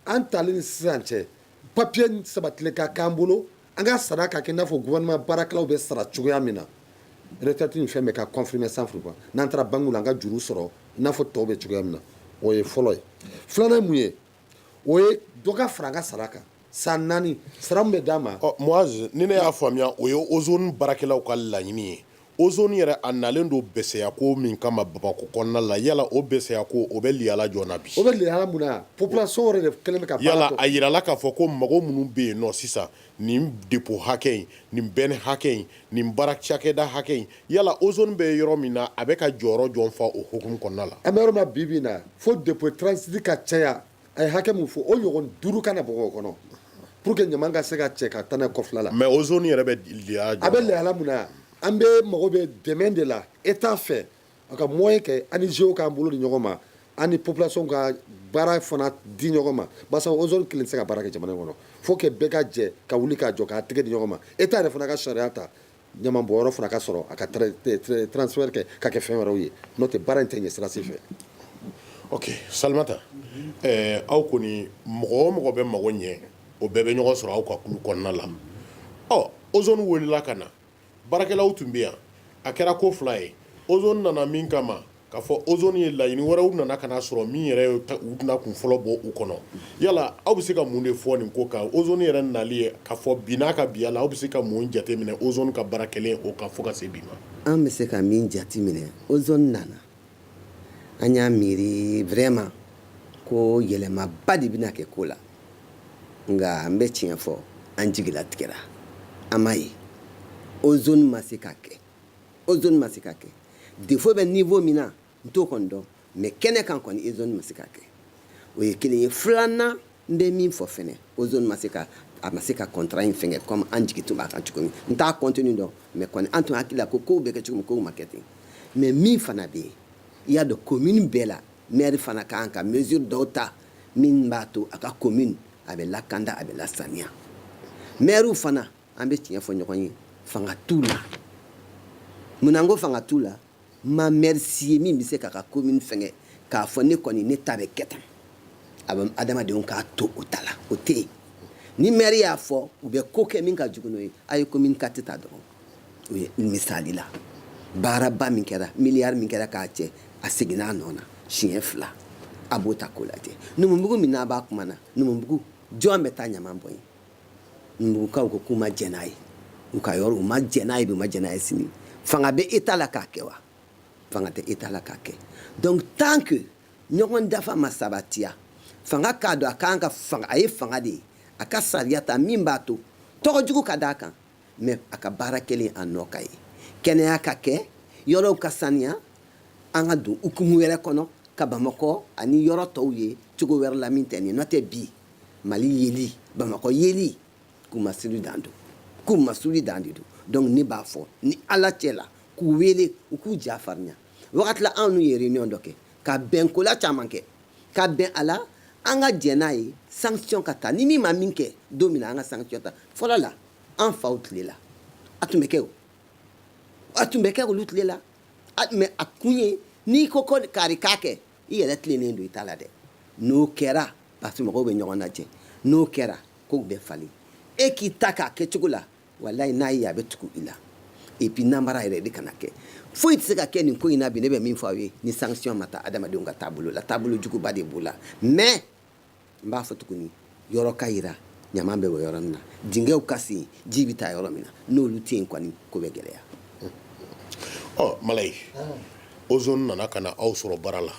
an talen ni sisan cɛ papier sabatilen ka k'an bolo an ka sara ka kɛ i n'a fɔ gouvernement baarakɛlaw bɛ sara cogoya min na retraite ni fɛn bɛ ka confirmer sans furu n'an taara banque la an ka juru sɔrɔ i n'a fɔ tɔw bɛ cogoya min na o ye fɔlɔ ye filanan mun ye o ye dɔ ka fara an ka sara kan san 4 sara min bɛ d'a ma Moise ni ne y'a faamuya o ye ozone baarakɛlaw ka laɲini ye ozone yɛrɛ a nalen don bɛsɛya ko min kama Bamako kɔnɔna la yala o bɛsɛya ko o bɛ liyala jɔna bi o bɛ liyala mun na population yɛrɛ de kɛlen bɛ ka yala a yirala k'a fɔ ko mɔgɔ minnu bɛ yen nɔ sisan nin dépôt hakɛ in nin bɛn hakɛ in nin baara cakɛda hakɛ in yala ozone bɛ yɔrɔ min na a bɛ ka jɔyɔrɔ jɔn fa o hukumu kɔnɔna la an bɛ yɔrɔ min na bi bi in na fo dépôt transit ka caya a ye hakɛ min fɔ o ɲɔgɔn 5 kana bɔ o kɔnɔ pour que ɲama ka se ka cɛ ka taa n'a ye kɔfɛla la mais ozone yɛrɛ bɛ liyala a bɛ liyala mun na an bɛ mago bɛ dɛmɛ de la état fɛ a ka moyen kɛ ani géo k'an bolo di ɲɔgɔn ma ani population ka baara fana di ɲɔgɔn ma basa ozone kelen tɛ se ka baara kɛ jamana in kɔnɔ faut que bɛɛ ka jɛ ka wuli k'a jɔ k'a tɛgɛ di ɲɔgɔn ma état yɛrɛ fana ka sariya ta ɲamabɔyɔrɔ fana ka sɔrɔ a ka transfert kɛ ka kɛ fɛn wɛrɛw ye n'o tɛ baara in tɛ ɲɛ sira si fɛ. ok Salimata aw kɔni mɔgɔ o mɔgɔ bɛ mago ɲɛ o bɛɛ bɛ ɲɔgɔn sɔrɔ aw ka kulu kɔnɔna la ozone wulila ka na baarakɛlaw tun bɛ yan a kɛra ko fila ye ozone nana min kama k'a fɔ ozone ye laɲini wɛrɛw nana ka na sɔrɔ min yɛrɛ u tɛna kun fɔlɔ bɔ u kɔnɔ yala aw bɛ se ka mun de fɔ nin ko kan ozone yɛrɛ nali ye k'a fɔ bi n'a ka bi yala aw bɛ se ka mun jate minɛ ozone ka baara kɛlen o kan fo ka se bi ma. an bɛ se ka min jate minɛ ozone nana an y'a miiri vraiment ko yɛlɛmaba de bɛna kɛ ko la nka an bɛ tiɲɛ fɔ an jigila tigɛra an m'a ye ozone ma se ka kɛ défaut bɛ niveau min na n t'o kɔni dɔn mais kɛnɛ kan kɔni ozone ma se ka kɛ o ye kelen ye filanan n bɛ min fɔ fɛnɛ ozone ma se ka contrat in fɛngɛ comme an jigi tun b'a kan cogo min n t'a contenu dɔn mais kɔni an tun hakili la ko kow bɛ kɛ cogo min kow ma kɛ ten mais min fana bɛ yen i y'a dɔn commune bɛɛ la maire fana ka kan ka mesure dɔw ta min b'a to a ka commune a bɛ lakanda a bɛ lasaniya maire fana an bɛ tiɲɛ fɔ ɲɔgɔn ye fanga t'u la munna n ko fanga t'u la ma merci ye min bɛ se k'a ka commune fɛngɛ k'a fɔ ne kɔni ne ta bɛ kɛ tan a bɛ adamadenw k'a to o ta la o tɛ yen ni maire y'a fɔ u bɛ ko kɛ min ka jugu n'o ye a ye commune carte ta dɔrɔn o ye misali la baaraba min kɛra miliyari min kɛra k'a cɛ a seginna a nɔ na siɲɛ 2 a b'o ta k'o lajɛ Numubugu min n'a b'a kuma na Numubugu jɔn bɛ taa ɲama bɔ yen Numubugukaw ko k'u ma jɛn n'a ye u ka yɔrɔ u ma jɛn n'a ye bi u ma jɛn n'a ye sini fanga bɛ état la k'a kɛ wa fanga tɛ état la k'a kɛ donc tant que ɲɔgɔn dafa ma sabatiya fanga k'a dɔn a kan ka fanga a ye fanga de ye a ka sariya ta min b'a to tɔgɔ jugu ka d'a kan mais a ka baara kelen a nɔ ka ye kɛnɛya ka kɛ yɔrɔw ka saniya an ka don hukumu wɛrɛ kɔnɔ ka Bamakɔ ani yɔrɔ tɔw ye cogo wɛrɛ la min tɛ nin n'o tɛ bi Mali yeli Bamakɔ yeli k'u masuli dan de don donc ne b'a fɔ ni ala cɛ la k'u wele u k'u ja farinya wagati la anw n'u ye réunion dɔ kɛ ka bɛnko la caman kɛ ka bɛn a la an ka jɛn n'a ye sanction ka ta ni min ma min kɛ don min na an ka sanction ta fɔlɔ la an faw tile la a tun bɛ kɛ olu tile la mais a kun ye n'i ko kari k'a kɛ i yɛrɛ tilennen don i ta la dɛ n'o kɛra parce que mɔgɔw bɛ ɲɔgɔn lajɛ n'o kɛra kow bɛ falen e k'i ta k'a kɛ cogo la walayi n'a ye a bɛ tugu i la et puis namara yɛrɛ de kana kɛ foyi tɛ se ka kɛ nin ko in na bi ne bɛ min fɔ aw ye ni sanction ma ta adamadenw ka taabolo la taabolo juguba de b'o la mais n b'a fɔ tuguni yɔrɔ ka yira ɲama bɛ bɔ yɔrɔ min na dingɛw ka sen ji bɛ taa yɔrɔ min na n'olu tɛ yen kɔni ko bɛ gɛlɛya. Malayi ozone nana ka na aw sɔrɔ baara la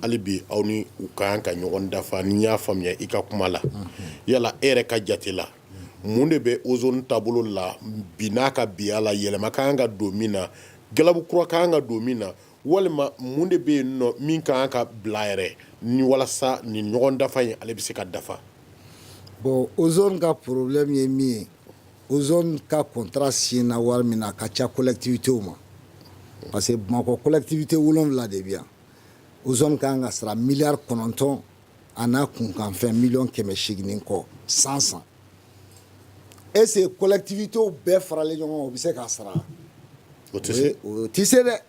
hali bi aw ni u ka kan ka ɲɔgɔn dafa ni y'a faamuya i ka kuma la yala e yɛrɛ ka jate la mun de bɛ ozone taabolo la bi n'a ka biya la yɛlɛma ka kan ka don min na galabu kura ka kan ka don min na walima mun de bɛ yen nɔ min ka kan ka bila yɛrɛ ni walasa ni ɲɔgɔn dafa in ale bɛ se ka dafa. bon ozone ka problème ye min ye ozone ka contrat signé wari min na a ka ca collectivitéw ma parce que Bamakɔ collectivité 7 de bɛ yan ozone ka kan ka sara miliyari 9 a n'a kunkanfɛn miliyɔn 800 kɔ san est ce que collectivitéw bɛɛ faralen ɲɔgɔn kan o bɛ se k'a sara o tɛ se o tɛ se dɛ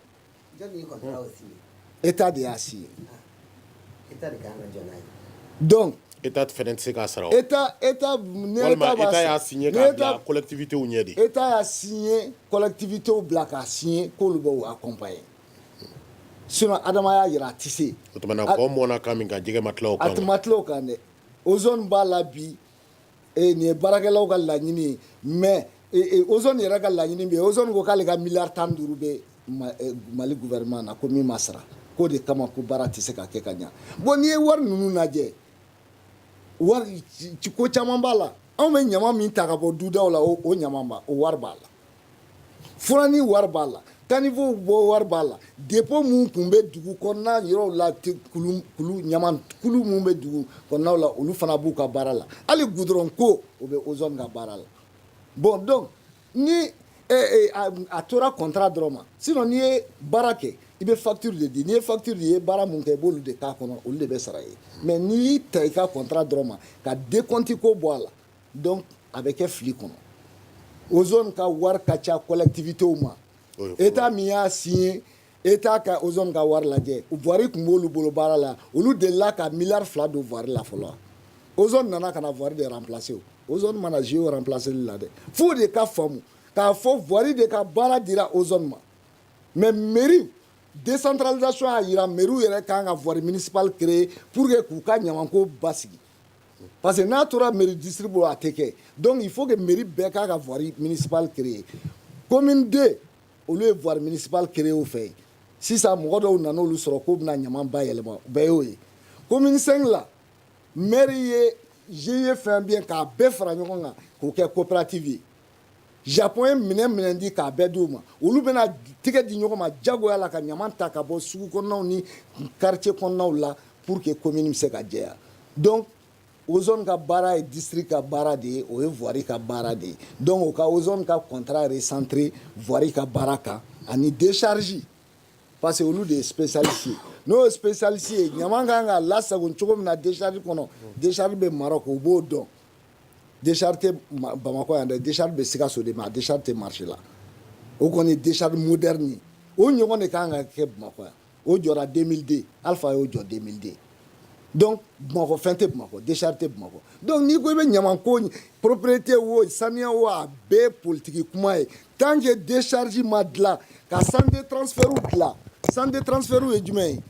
état de y'a signé donc état fɛnɛ tɛ se k'a sara état walima état y'a signé k'a bila collectivitéw ɲɛ de état y'a signé collectivitéw bila k'a signé k'olu bɛ o accompagner sinon adama y'a jira a tɛ se o tuma na kɔ mɔna kan min kan jɛgɛ ma tila o kan a tun ma tila o kan dɛ ozone b'a la bi nin ye baarakɛlaw ka laɲini ye mais ozone yɛrɛ ka laɲini bɛ ozone ko k'ale ka miliyari 15 bɛ Mali gouvernement na ko min ma sara k'o de kama ko baara tɛ se ka kɛ ka ɲa bon n'i ye wari ninnu lajɛ wari ko caman b'a la anw bɛ ɲama min ta ka bɔ dudaw la o ɲama b'a o wari b'a la furani wari b'a la caniveau bɔ wari b'a la dépôt mun tun bɛ dugu kɔnɔna yɔrɔw la kulu mun bɛ dugu kɔnɔnaw la olu fana b'u ka baara la hali goudron ko o bɛ ozone ka baara la bon donc ni a tora contrat dɔrɔn ma sinon n'i ye baara kɛ i bɛ facture de di n'i ye facture di i ye baara mun kɛ i b'olu de k'a kɔnɔ olu de bɛ sara ye mais n'i y'i ta i ka contrat dɔrɔn ma ka décompte ko bɔ a la donc a bɛ kɛ fili kɔnɔ ozone ka wari ka ca collectivitéw ma état min y'a signé état ka ozone ka wari lajɛ voirie tun b'olu bolo baara la olu delila ka miliyari 2 don voirie la fɔlɔ ozone nana ka na voirie de remplacer ozone mana jouer remplacer la dɛ fo de ka faamu k'a fɔ voirie de ka baara dira ozone ma mais mairie décentralisation a yira mairie yɛrɛ kan ka voirie municipale créer pour que k'u ka ɲamanko basigi parce que n'a tora mairie district bolo a tɛ kɛ donc il faut que mairie bɛɛ k'a ka voirie municipale créer commune 2 olu ye voirie municipale créer o fɛ sisan mɔgɔ dɔw nana olu sɔrɔ k'o bɛna ɲama bayɛlɛma bɛɛ y'o ye commune 5 la maire ye GIE fɛn bien k'a bɛɛ fara ɲɔgɔn kan k'o kɛ coopérative ye Japon ye minɛn di k'a bɛɛ d'u ma olu bɛna tigɛ di ɲɔgɔn ma jagoya la ka ɲama ta ka bɔ sugu kɔnɔnaw ni quartier kɔnɔnaw la pour que commune bɛ se ka jɛya donc ozone ka baara ye district ka baara de ye o ye voirie ka baara de ye donc o ka ozone ka contrat recentré voirie ka baara kan ani décharge parce que olu de ye spécialiste ye n'o ye spécialiste ye ɲama kan ka lasago cogo min na décharge kɔnɔ décharge bɛ Maroc o b'o dɔn décharge tɛ Bamakɔ yan dɛ décharge bɛ Sikaso de mais a décharge tɛ marché la o kɔni décharge moderne ye o ɲɔgɔn de kan ka kɛ Bamakɔ yan o jɔra 2002 Alpha y'o jɔ 2002 donc Bamakɔ fɛn tɛ Bamakɔ décharge tɛ Bamakɔ donc n'i ko i bɛ ɲamanko propriété wo saniya wo a bɛɛ politique kuma ye tant que décharge ma dilan ka centre de transfert dilan centre de transfert ye jumɛn ye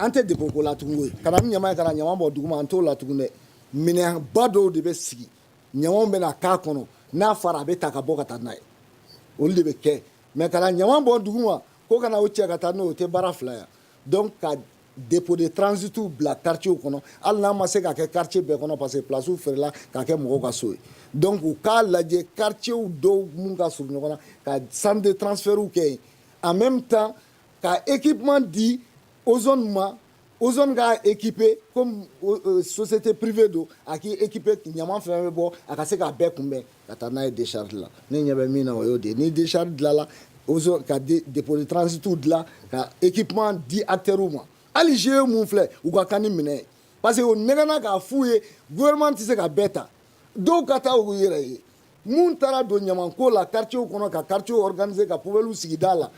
an tɛ dépôt ko la tugun koyi ka na ni ɲama ye ka na ɲama bɔ duguma an t'o la tugun dɛ minɛnba dɔw de bɛ sigi ɲamaw bɛ na k'a kɔnɔ n'a fara a bɛ ta ka bɔ ka taa n'a ye olu de bɛ kɛ mais ka na ɲama bɔ duguma ko ka na o cɛ ka taa n'o tɛ baara fila ye donc ka dépôt de transit bila quartier kɔnɔ hali n'a ma se ka kɛ quartier bɛɛ kɔnɔ parce que place feerela ka kɛ mɔgɔw ka so ye donc u k'a lajɛ quartier dɔw mun ka surun ɲɔgɔn na ka centre de transfert kɛ yen en même temps ka équipement di ozone ma ozone ka équipé comme société privée do a k'i équipé ɲama fɛn bɛ bɔ a ka se k'a bɛɛ kunbɛn ka taa n'a ye décharge la ne ɲɛ bɛ min na o y'o de ye ni décharge dilanla ozone ka dépôt de transit dilan ka équipement di acteurs ma hali GIE mun filɛ u ka kan ni minɛ ye parce que o nɛgɛnna k'a f'u ye gouvernement tɛ se ka bɛɛ ta dɔw ka taa u yɛrɛ ye mun taara don ɲamanko la quartier kɔnɔ ka quartier organiser ka poubelle sigida la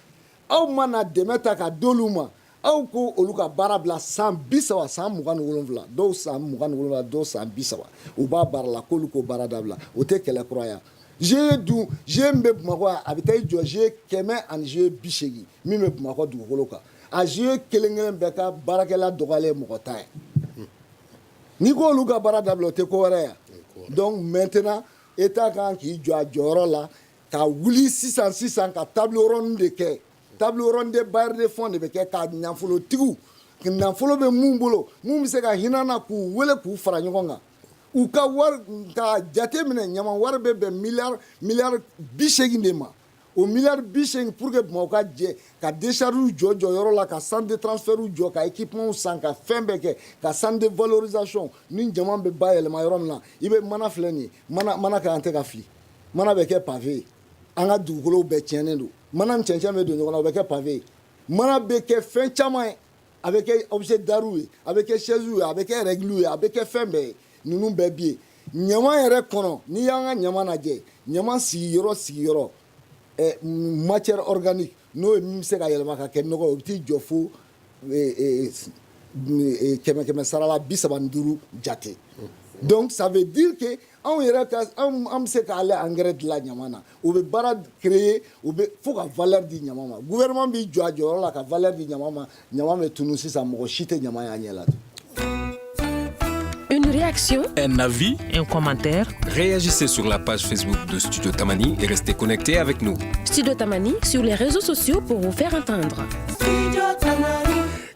aw mana dɛmɛ ta ka d'olu ma aw ko olu ka baara bila san 30 san 27 dɔw san 27 dɔw san 30 u b'a baara la k'olu ko baara dabila o tɛ kɛlɛ kura ye GIE dun GIE min bɛ Bamakɔ a bɛ taa i jɔ GIE 100 ani GIE 80 min bɛ Bamakɔ dugukolo kan a GIE kelen bɛɛ ka baarakɛla dɔgɔyalen mɔgɔ ta ye n'i ko olu ka baara dabila o tɛ ko wɛrɛ ye donc maintenant état kan k'i jɔ a jɔyɔrɔ la ka wuli sisan ka table ronde de kɛ table ronde de bailleurs de fonds de bɛ kɛ ka nafolotigiw nafolo bɛ mun bolo mun bɛ se ka hinɛ na k'u wele k'u fara ɲɔgɔn kan u ka wari ka jate minɛ ɲama wari bɛ bɛn miliyari 80 de ma o miliyari 80 pour que Bamakɔ ka jɛ ka décharge jɔ yɔrɔ la ka centre de transfert jɔ ka équipement san ka fɛn bɛɛ kɛ ka centre de valorisation ni jama bɛ bayɛlɛma yɔrɔ min na i bɛ mana filɛ nin ye mana kan an tɛ ka fili mana bɛ kɛ pavé ye an ka dugukolow bɛɛ tiɲɛnen don mana ni cɛncɛn bɛ don ɲɔgɔn na o bɛ kɛ pavé ye mana bɛ kɛ fɛn caman ye a bɛ kɛ objet d'art ye a bɛ kɛ chaise ye a bɛ kɛ règle ye a bɛ kɛ fɛn bɛɛ ye ninnu bɛɛ bi ye ɲama yɛrɛ kɔnɔ n'i y'an ka ɲama lajɛ ɲama sigiyɔrɔ matière organique n'o ye min bɛ se ka yɛlɛma ka kɛ nɔgɔ ye o bɛ t'i jɔ fo 100 sarala 35 jate donc ça veut dire que anw yɛrɛ ka an bɛ se k'ale engrais dilan ɲama na o bɛ baara créer o bɛ fo ka valeur di ɲama ma gouvernement b'i jɔ a jɔyɔrɔ la ka valeur di ɲama ma ɲama bɛ tunu sisan mɔgɔ si tɛ ɲama y'a ɲɛ la. Une Une réaction, Un avis? Un commentaire? Réagissez sur la page Facebook de Studio Tamani et restez connectés avec nous. Studio Tamani sur les réseaux sociaux pour vous faire entendre.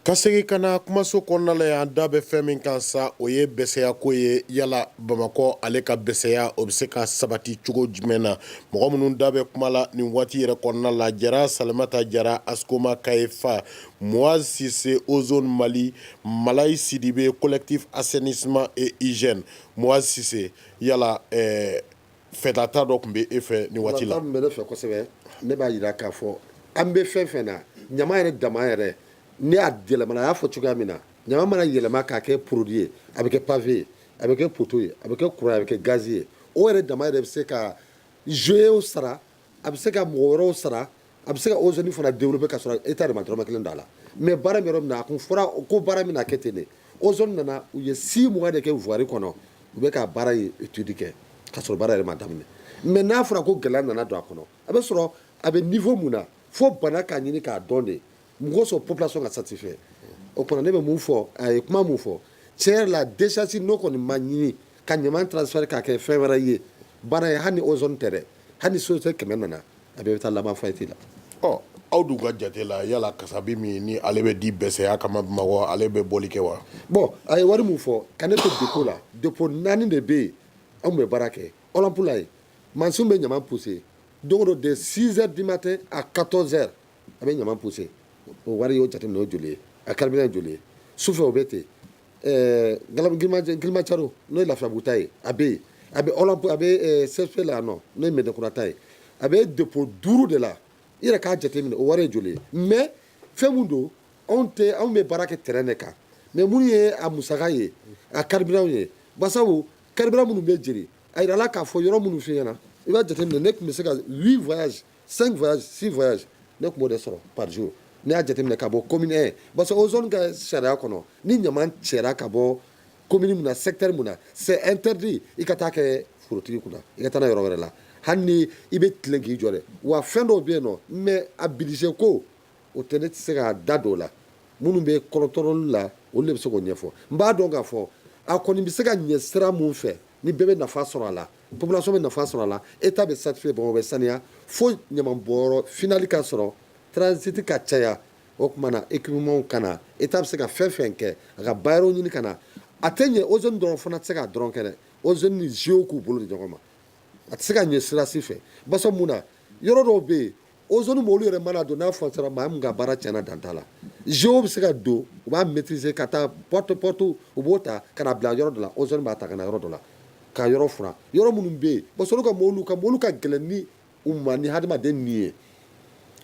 ka segi kana kumaso kɔnɔna la yan da bɛ fɛn min kan sa o ye bɛsɛya ko ye yala bamakɔ ale ka bɛsɛya o bɛ se ka sabati cogo jumɛn na mɔgɔ minnu da bɛ kuma la nin waati yɛrɛ kɔnɔna la jara salimata jara askoma kayefa Moaz Sise Ozone Mali Malayi Sidibe collectif assainissement et hygiène Moaz Sise yala fɛtata dɔ tun bɛ e fɛ nin waati la fɛtata min bɛ ne fɛ kosɛbɛ ne b'a jira k'a fɔ an bɛ fɛn fɛn na ɲama yɛrɛ dama yɛrɛ ne y'a yɛlɛmana a y'a fɔ cogoya min na ɲama mana yɛlɛma k'a kɛ produit ye a bɛ kɛ pavé ye a bɛ kɛ poteau ye a bɛ kɛ courant ye a bɛ kɛ gaz ye o yɛrɛ dama yɛrɛ bɛ se ka joyew sara a bɛ se ka mɔgɔ wɛrɛw sara a bɛ se ka ozone fana développer ka sɔrɔ état de ma dɔrɔmɛ kelen don a la mais baara min yɔrɔ min na a kun fɔra ko baara min na kɛ ten de ozone nana u ye 6 mois de kɛ voirie kɔnɔ u bɛ ka baara ye étude kɛ ka sɔrɔ baara yɛrɛ ma daminɛ mais n'a fɔra ko gɛlɛya nana don a kɔnɔ a bɛ sɔrɔ a bɛ niveau mun na fo bana k'a ɲini k'a dɔn de mɔgɔ sɔrɔ population ka satisfait o kɔnɔ ne bɛ mun fɔ a ye kuma mun fɔ tiɲɛ yɛrɛ la décharge n'o kɔni ma ɲini ka ɲama transfert k'a kɛ fɛn wɛrɛ ye baara ye hali ni ozone tɛ dɛ hali ni société 100 nana a bɛɛ bɛ taa laban fayeti la aw dun ka jate la yala kasabi min ni ale bɛ di bɛsɛya kama bamakɔ ale bɛ bɔli kɛ wa bon a ye wari mun fɔ ka ne to dépôt la dépôt 4 de bɛ yen anw bɛ baara kɛ olympe la ye mansin bɛ ɲama pousser don o don de 6 heures du matin à 14 heures a bɛ ɲama pousser o wari y'o jateminɛ o joli ye a carburant joli ye sufɛ o bɛ ten gilimacaro n'o ye lafiyabuguta ye a bɛ yen a bɛ olympe a bɛ CSP la yan nɔ n'o ye mɛdɛkurata ye a bɛ dépôt 5 de la i yɛrɛ k'a jateminɛ o wari ye joli ye mais fɛn mun don anw bɛ baara kɛ terrain de kan mais mun ye a musaka ye a carburant ye basabu carburant minnu bɛ jeli a yirala k'a fɔ yɔrɔ minnu f'i ɲɛna i b'a jateminɛ ne tun bɛ se ka 8 voyages 5 voyages 6 voyages ne tun b'o de sɔrɔ par jour ne y'a jateminɛ ka bɔ commune 1 parce que ozone ka sariya kɔnɔ ni ɲama cɛra ka bɔ commune mun na secteur mun na c'est interdit i ka taa kɛ forotigi kunna i ka taa n'a yɔrɔ wɛrɛ la hali ni i bɛ tilen k'i jɔ dɛ wa fɛn dɔw bɛ yen nɔ mais a budget ko o tɛ ne tɛ se k'a da don o la minnu bɛ kɔrɔtɔrɔli la olu de bɛ se k'o ɲɛfɔ n b'a dɔn k'a fɔ a kɔni bɛ se ka ɲɛ sira mun fɛ ni bɛɛ bɛ nafa sɔrɔ a la population bɛ nafa sɔrɔ a la état bɛ satisfait bamakɔ bɛ saniya fo ɲamanbɔyɔrɔ finali ka sɔrɔ transit ka caya o tuma na équipement ka na état bɛ se ka fɛn fɛn kɛ a ka bayɛrɛw ɲini ka na a tɛ ɲɛ ozone dɔrɔn fana tɛ se k'a dɔrɔn kɛ dɛ ozone ni géo k'u bolo di ɲɔgɔn ma a tɛ se ka ɲɛ sira si fɛ basa mun na yɔrɔ dɔw bɛ yen ozone mɔlu yɛrɛ mana don n'a fɔsara maa min ka baara tiɲɛna dan t'a la géo bɛ se ka don u b'a maîtriser ka taa porte u b'o ta ka na bila yɔrɔ dɔ la ozone b'a ta ka na yɔrɔ dɔ la ka yɔrɔ furan yɔrɔ minnu bɛ yen parce que olu ka mɔlu ka gɛlɛn ni u ma ni hadamaden ni ye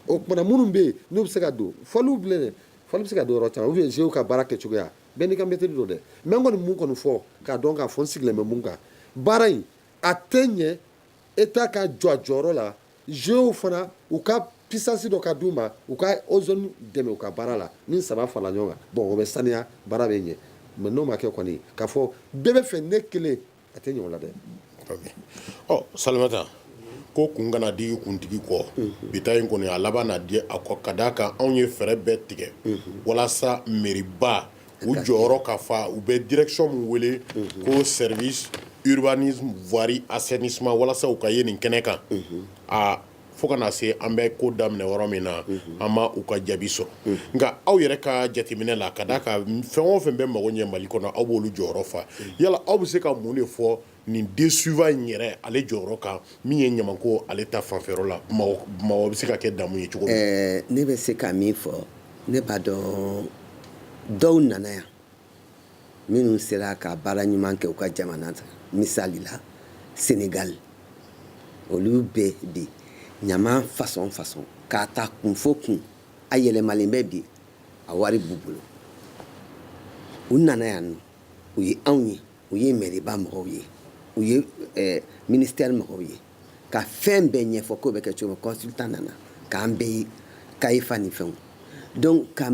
o kumana minnu bɛ yen n'u bɛ se ka don fɔliw bilen dɛ fɔli bɛ se ka don yɔrɔ caman ou bien géo ka baara kɛcogoya bɛɛ n'i ka maîtrise don dɛ mais n kɔni mun kɔni fɔ k'a dɔn k'a fɔ n sigilen bɛ mun kan baara in a tɛ ɲɛ état ka jɔ a jɔyɔrɔ la géo fana u ka puissance dɔ ka d'u ma u ka ozone dɛmɛ u ka baara la ni saba fara ɲɔgɔn kan bon o bɛ saniya baara bɛ ɲɛ mais n'o ma kɛ kɔni k'a fɔ bɛɛ bɛ fɛ ne kelen a tɛ ɲɛ o la dɛ. Salimata ko kun kana di kuntigi kɔ bi ta in kɔni a laban na di a kɔ ka d'a kan anw ye fɛɛrɛ bɛɛ tigɛ walasa mairie-ba u jɔyɔrɔ ka fa u bɛ direction min wele ko service urbanisme voirie assainissement walasa u ka ye nin kɛnɛ kan fo kana se an bɛ ko daminɛ yɔrɔ min na an ma u ka jaabi sɔrɔ nka aw yɛrɛ ka jateminɛ la ka d'a kan fɛn o fɛn bɛ mago ɲɛ Mali kɔnɔ aw b'olu jɔyɔrɔ fa yala aw bɛ se ka mun de fɔ nin den suivant in yɛrɛ ale jɔyɔrɔ kan min ye ɲamako ale ta fanfɛyɔrɔ la Bamakɔ bɛ se ka kɛ damu ye cogo min ne bɛ se ka min fɔ ne b'a dɔn dɔw nana yan minnu sera ka baara ɲuman kɛ u ka jamana kan misali la Sénégal olu bɛ bi ɲama façon k'a ta kun fo kun a yɛlɛmalen bɛ bi a wari b'u bolo u nana yan nɔ u ye anw ye u ye mairie-ba mɔgɔw ye u ye ministère mɔgɔw ye ka fɛn bɛɛ ɲɛfɔ k'o bɛ kɛ cogo min consultant nana k'an bɛɛ ye kayifa ni fɛnw donc ka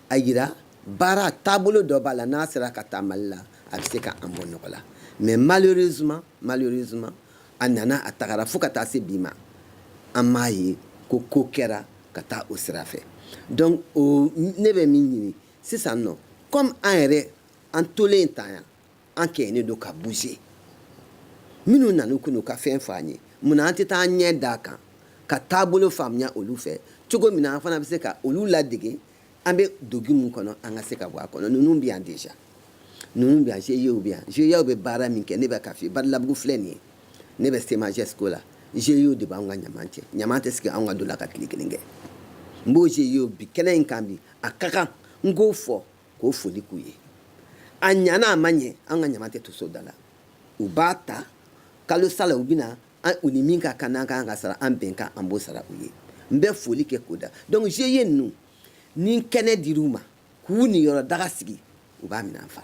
a yira baara taabolo dɔ b'a la n'a sera ka taa Mali la a bɛ se ka an bɔ nɔgɔ la mais malheureusement a nana a tagara fo ka taa se bi ma an m'a ye ko kɛra ka taa o sira fɛ donc ne bɛ min ɲini sisan nɔ comme an yɛrɛ an tolen tan yan an kɛɲɛnen don ka bouger minnu nana k'u ka fɛn fɔ an ye munna an tɛ taa ɲɛ d'a kan ka taabolo faamuya olu fɛ cogo min na an fana bɛ se ka olu ladege an bɛ dogi mun kɔnɔ an ka se ka bɔ a kɔnɔ ninnu bɛ yan déjà ninnu bɛ yan GIE bɛ yan GIE bɛ baara min kɛ ne bɛ ka f'i ye Badilabugu filɛ nin ye ne bɛ CEMAGESCO la GIE de b'anw ka ɲaman cɛ ɲaman tɛ sigi anw ka do la ka tile kelen kɛ n b'o GIE bi kɛnɛ in kan bi a ka kan n k'o fɔ k'o foli k'u ye a ɲana a ma ɲɛ an ka ɲaman tɛ to so da la u b'a ta kalo sala u bɛna u ni min ka kan n'an kan ka sara an bɛn kan an b'o sara u ye n bɛ foli kɛ k'o da donc GIE ninnu ni kɛnɛ dir'u ma k'u ni yɔrɔ daga sigi u b'a minɛ an fa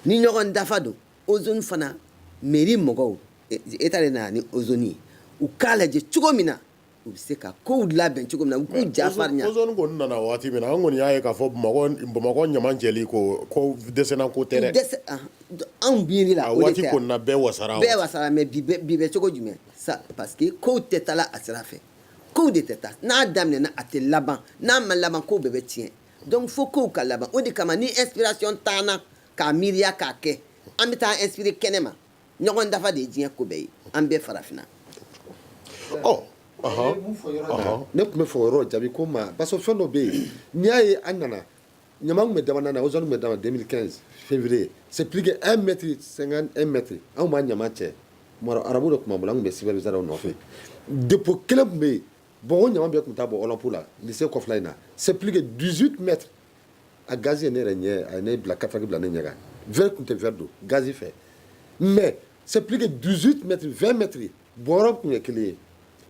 ni ɲɔgɔn dafa don ozone fana mairie mɔgɔw état de nana ni ozone ye u k'a lajɛ cogo min na u bɛ se ka kow labɛn cogo min na u k'u ja farinya ozone kɔni nana waati min na an kɔni y'a ye k'a fɔ Bamakɔ ɲaman cɛli ko dɛsɛnna ko tɛ dɛ anw biiri la o de waati kɔni na bɛɛ wasara mais bi bɛ cogo jumɛn parce que kow tɛ taala a sira fɛ kow de tɛ taa n'a daminɛna a tɛ laban n'a ma laban kow bɛɛ bɛ tiɲɛ donc fo kow ka laban o de kama ni inspiration t'an na k'a miiriya k'a kɛ an bɛ taa inspiré kɛnɛ ma ɲɔgɔn dafa de ye diɲɛ ko bɛɛ ye an bɛɛ farafinna ne tun bɛ fɔ o yɔrɔ jaabi ko ma parce que fɛn dɔ bɛ yen n'i y'a ye an nana ɲaman tun bɛ dama na ozone tun bɛ dama 2015 février c'est plus que 1 mètre 51 mètres anw b'a ɲaman cɛ arabu dɔ tun b'an bolo an tun bɛ superviseur nɔfɛ dépôt kelen tun bɛ yen bon o ɲaman bɛɛ tun t'a bɔ Olympe la lycée kɔfɛla in na c'est plus que 18 mètres a gazi ye ne yɛrɛ ɲɛ a ye ne bila kataki bila ne ɲɛ kan verre tun tɛ verre don gazi fɛ mais c'est plus que 18 mètres 20 mètres bɔyɔrɔ tun ye kelen ye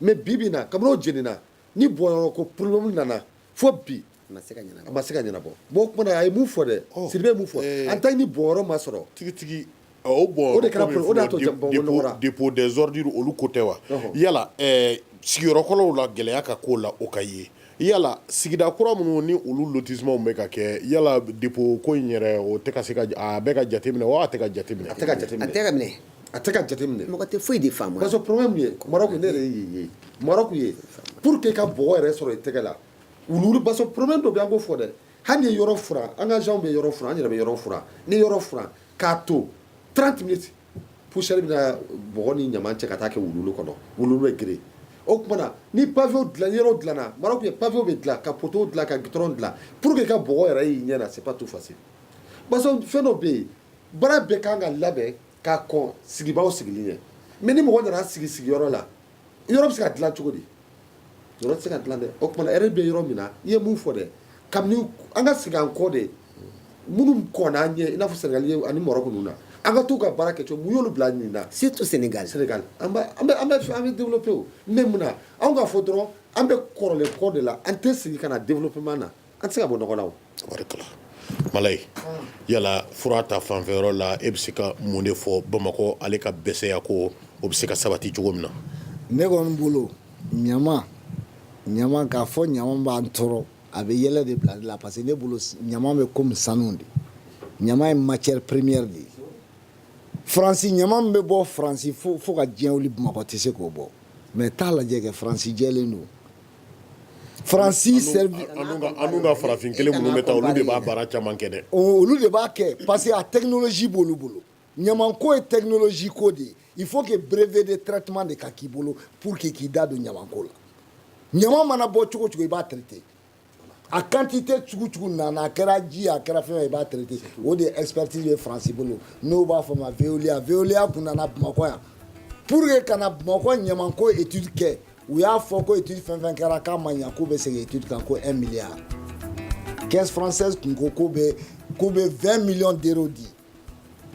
mais bi bi in na kabini o jenina ni bɔyɔrɔ ko problème nana fo bi a ma se ka ɲɛnabɔ bon o tuma na a ye mun fɔ dɛ Sidibe ye mun fɔ en tant que ni bɔyɔrɔ ma sɔrɔ tigitigi o bɔn o de kɛra o de y'a to nɔgɔra dépôt des ordures olu ko tɛ wa yala sigiyɔrɔkɔlɔw la gɛlɛya ka k'o la o ka ye yala sigida kura minnu ni olu lotissement bɛ ka kɛ yala dépôt ko in yɛrɛ o tɛ ka se ka a bɛ ka jateminɛ wa a tɛ ka jateminɛ a tɛ ka jateminɛ mɔgɔ tɛ foyi de faamu parce que problème ye Maroc ne yɛrɛ ye Maroc ye pour que ka bɔgɔ yɛrɛ sɔrɔ i tɛgɛ la wulu parce que problème dɔ bɛ an k'o fɔ dɛ hali ni yɔrɔ furan an ka agents bɛ yɔrɔ furan an yɛrɛ bɛ yɔrɔ furan ni yɔrɔ furan k'a to 30 minutes poussière bɛna bɔgɔ ni ɲaman cɛ ka taa kɛ wulu kɔnɔ wulu bɛ gere o tuma na ni pavillon dilan yɔrɔ dilanna Maroc ye pavillon bɛ dilan ka poteau dilan ka goudron dilan pour que ka bɔgɔ yɛrɛ y'i ɲɛ na c'est pas tout facile parce que fɛn dɔ bɛ yen baara bɛɛ kan ka labɛn k'a kɔn sigibaaw sigili ɲɛ mais ni mɔgɔ nana sigi sigiyɔrɔ la yɔrɔ bɛ se ka dilan cogo di yɔrɔ tɛ se ka dilan dɛ o tuma na ɛrɛ bɛ yɔrɔ min na i ye mun fɔ dɛ kabini an ka segin an kɔ de minnu kɔnna an ɲɛ i n'a fɔ Sénégal ani Maroc ninnu na an ka t'u ka baara kɛ cogo mun y'olu bila nin na surtout Sénégal an bɛ développer o mais mun na anw ka fɔ dɔrɔn an bɛ kɔrɔlen kɔ de la an tɛ segin ka na développement na an tɛ se ka bɔ nɔgɔ la o. Malayi yala fura ta fanfɛyɔrɔ la e bɛ se ka mun de fɔ Bamakɔ ale ka bɛsɛya ko o bɛ se ka sabati cogo min na. ne kɔni bolo ɲaman k'a fɔ ɲaman b'an tɔɔrɔ a bɛ yɛlɛ de bila la parce que ne bolo ɲaman bɛ komi sanu de ɲaman ye matière première de ye Faransi ɲaman bɛ bɔ Faransi fo ka diɲɛ wuli Bamakɔ tɛ se k'o bɔ mais t'a lajɛ kɛ Faransi jɛlen don Faransi servi anu ka farafin kelen minnu bɛ taa olu de b'a baara caman kɛ dɛ olu de b'a kɛ parce que a technologie b'olu bolo ɲaman ko ye technologie ko de ye il faut que brevet de traitement de ka k'i bolo pour que k'i da don ɲaman ko la ɲaman mana bɔ cogo cogo i b'a traiter a quantité cogo nana a kɛra ji a kɛra fɛn i b'a traiter o de expertise bɛ Faransi bolo n'o b'a fɔ ma Veolia kun nana Bamakɔ yan pour que kana Bamakɔ ɲaman ko étude kɛ u y'a fɔ ko étude fɛn fɛn kɛra k'a ma ɲɛ k'u bɛ segin étude kan ko 1 milliard caisse française kun ko k'u bɛ 20 millions d'euros di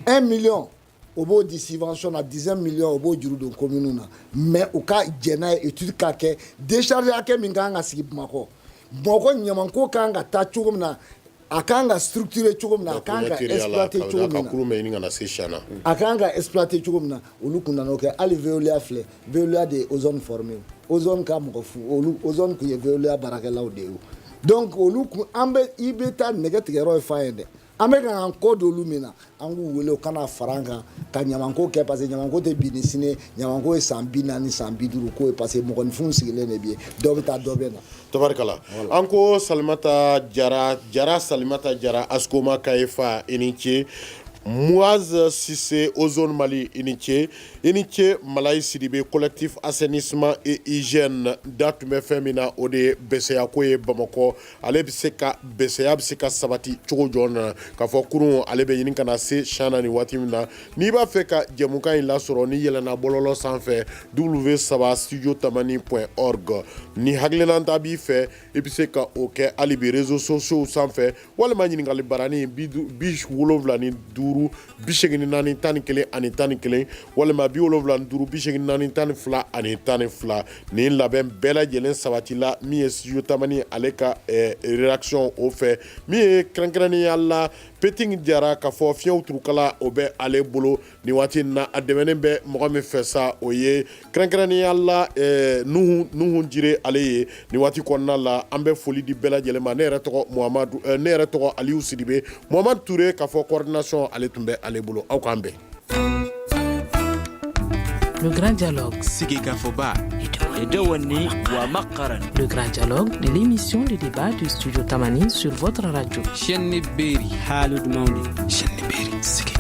1 million o b'o di subvention na 10 millions o b'o juru don commune na mais u ka jɛ n'a ye étude ka kɛ décharge hakɛ min kan ka sigi Bamakɔ ɲaman ko kan ka taa cogo min na a kan ka structurer cogo min na a kan ka exploiter cogo min na a kan ka exploiter cogo min na olu kun nana o kɛ hali Veolia filɛ Veolia de ye ozone formé ozone ka mɔgɔ fu ozone kun ye Veolia baarakɛlaw de ye donc olu kun an bɛ i bɛ taa nɛgɛ tigɛyɔrɔ ye f'a ye dɛ an bɛ ka an kɔ d'olu min na an k'u wele u kana fara an kan ka ɲamanko kɛ parce que ɲamanko tɛ bi ni sini ɲamanko ye san 40 san 50 ko ye parce que mɔgɔninfinw sigilen de bɛ yen dɔ bɛ taa dɔ bɛ na. tabarikala an ko Salimata Jara Salimata Jara Askoma Kayefa i ni ce Mouaz Sissé, Ozone Mali, Initié, Malaï Sidibé, collectif assainissement et hygiène, Datume Femina, Ode, BCA Koye, Bamako, Aleb Seka, BCA, Seka Sabati, Chojon, Kafokurun, Alebe Yinkana, Se, Shana, ni Watimina, Niba Feka, Djamouka, Ila Soroni, Yelena Bololo, Sanfe, www.studiotamani.org, Ni Haglenan Bi fait, et puis c'est OK, Alibi, réseaux sociaux, Sanfe, Walma Yiningali Barani, Bish Wolovlani, Duru, Bishegin Nani Tani Kele, Ani Tani Kele, Walma Biolovlan Duru, Bishegin Nani Tani Fla, Ani Tani Fla, Nin Labem, Bella Jelen Savatila, Mi Studio Tamani, Aleka, réaction au fait, Mi Krankrani Alla, Peting Diara, Kafo, Fion Trukala, Obe, Ale Bolo, Niwatina, Ademenebe, Mogame Fessa, Oye, Krankrani Alla, Nuhun Jire, Ale, Niwati Konala, Ambe Foli di Bella Jelema, Nereto, Mohamed, Nereto, Aliou Sidibé, Mohamed Touré, Kafo coordination, Ale Tumbe, Ale Bolo, Aukambe. Le grand dialogue. Sigi Kafoba. Edewani wa Makaran. Le grand dialogue de l'émission de débat du studio Tamani sur votre radio. Chenni Beri. Halud Mauni. Chenni Beri. Sigi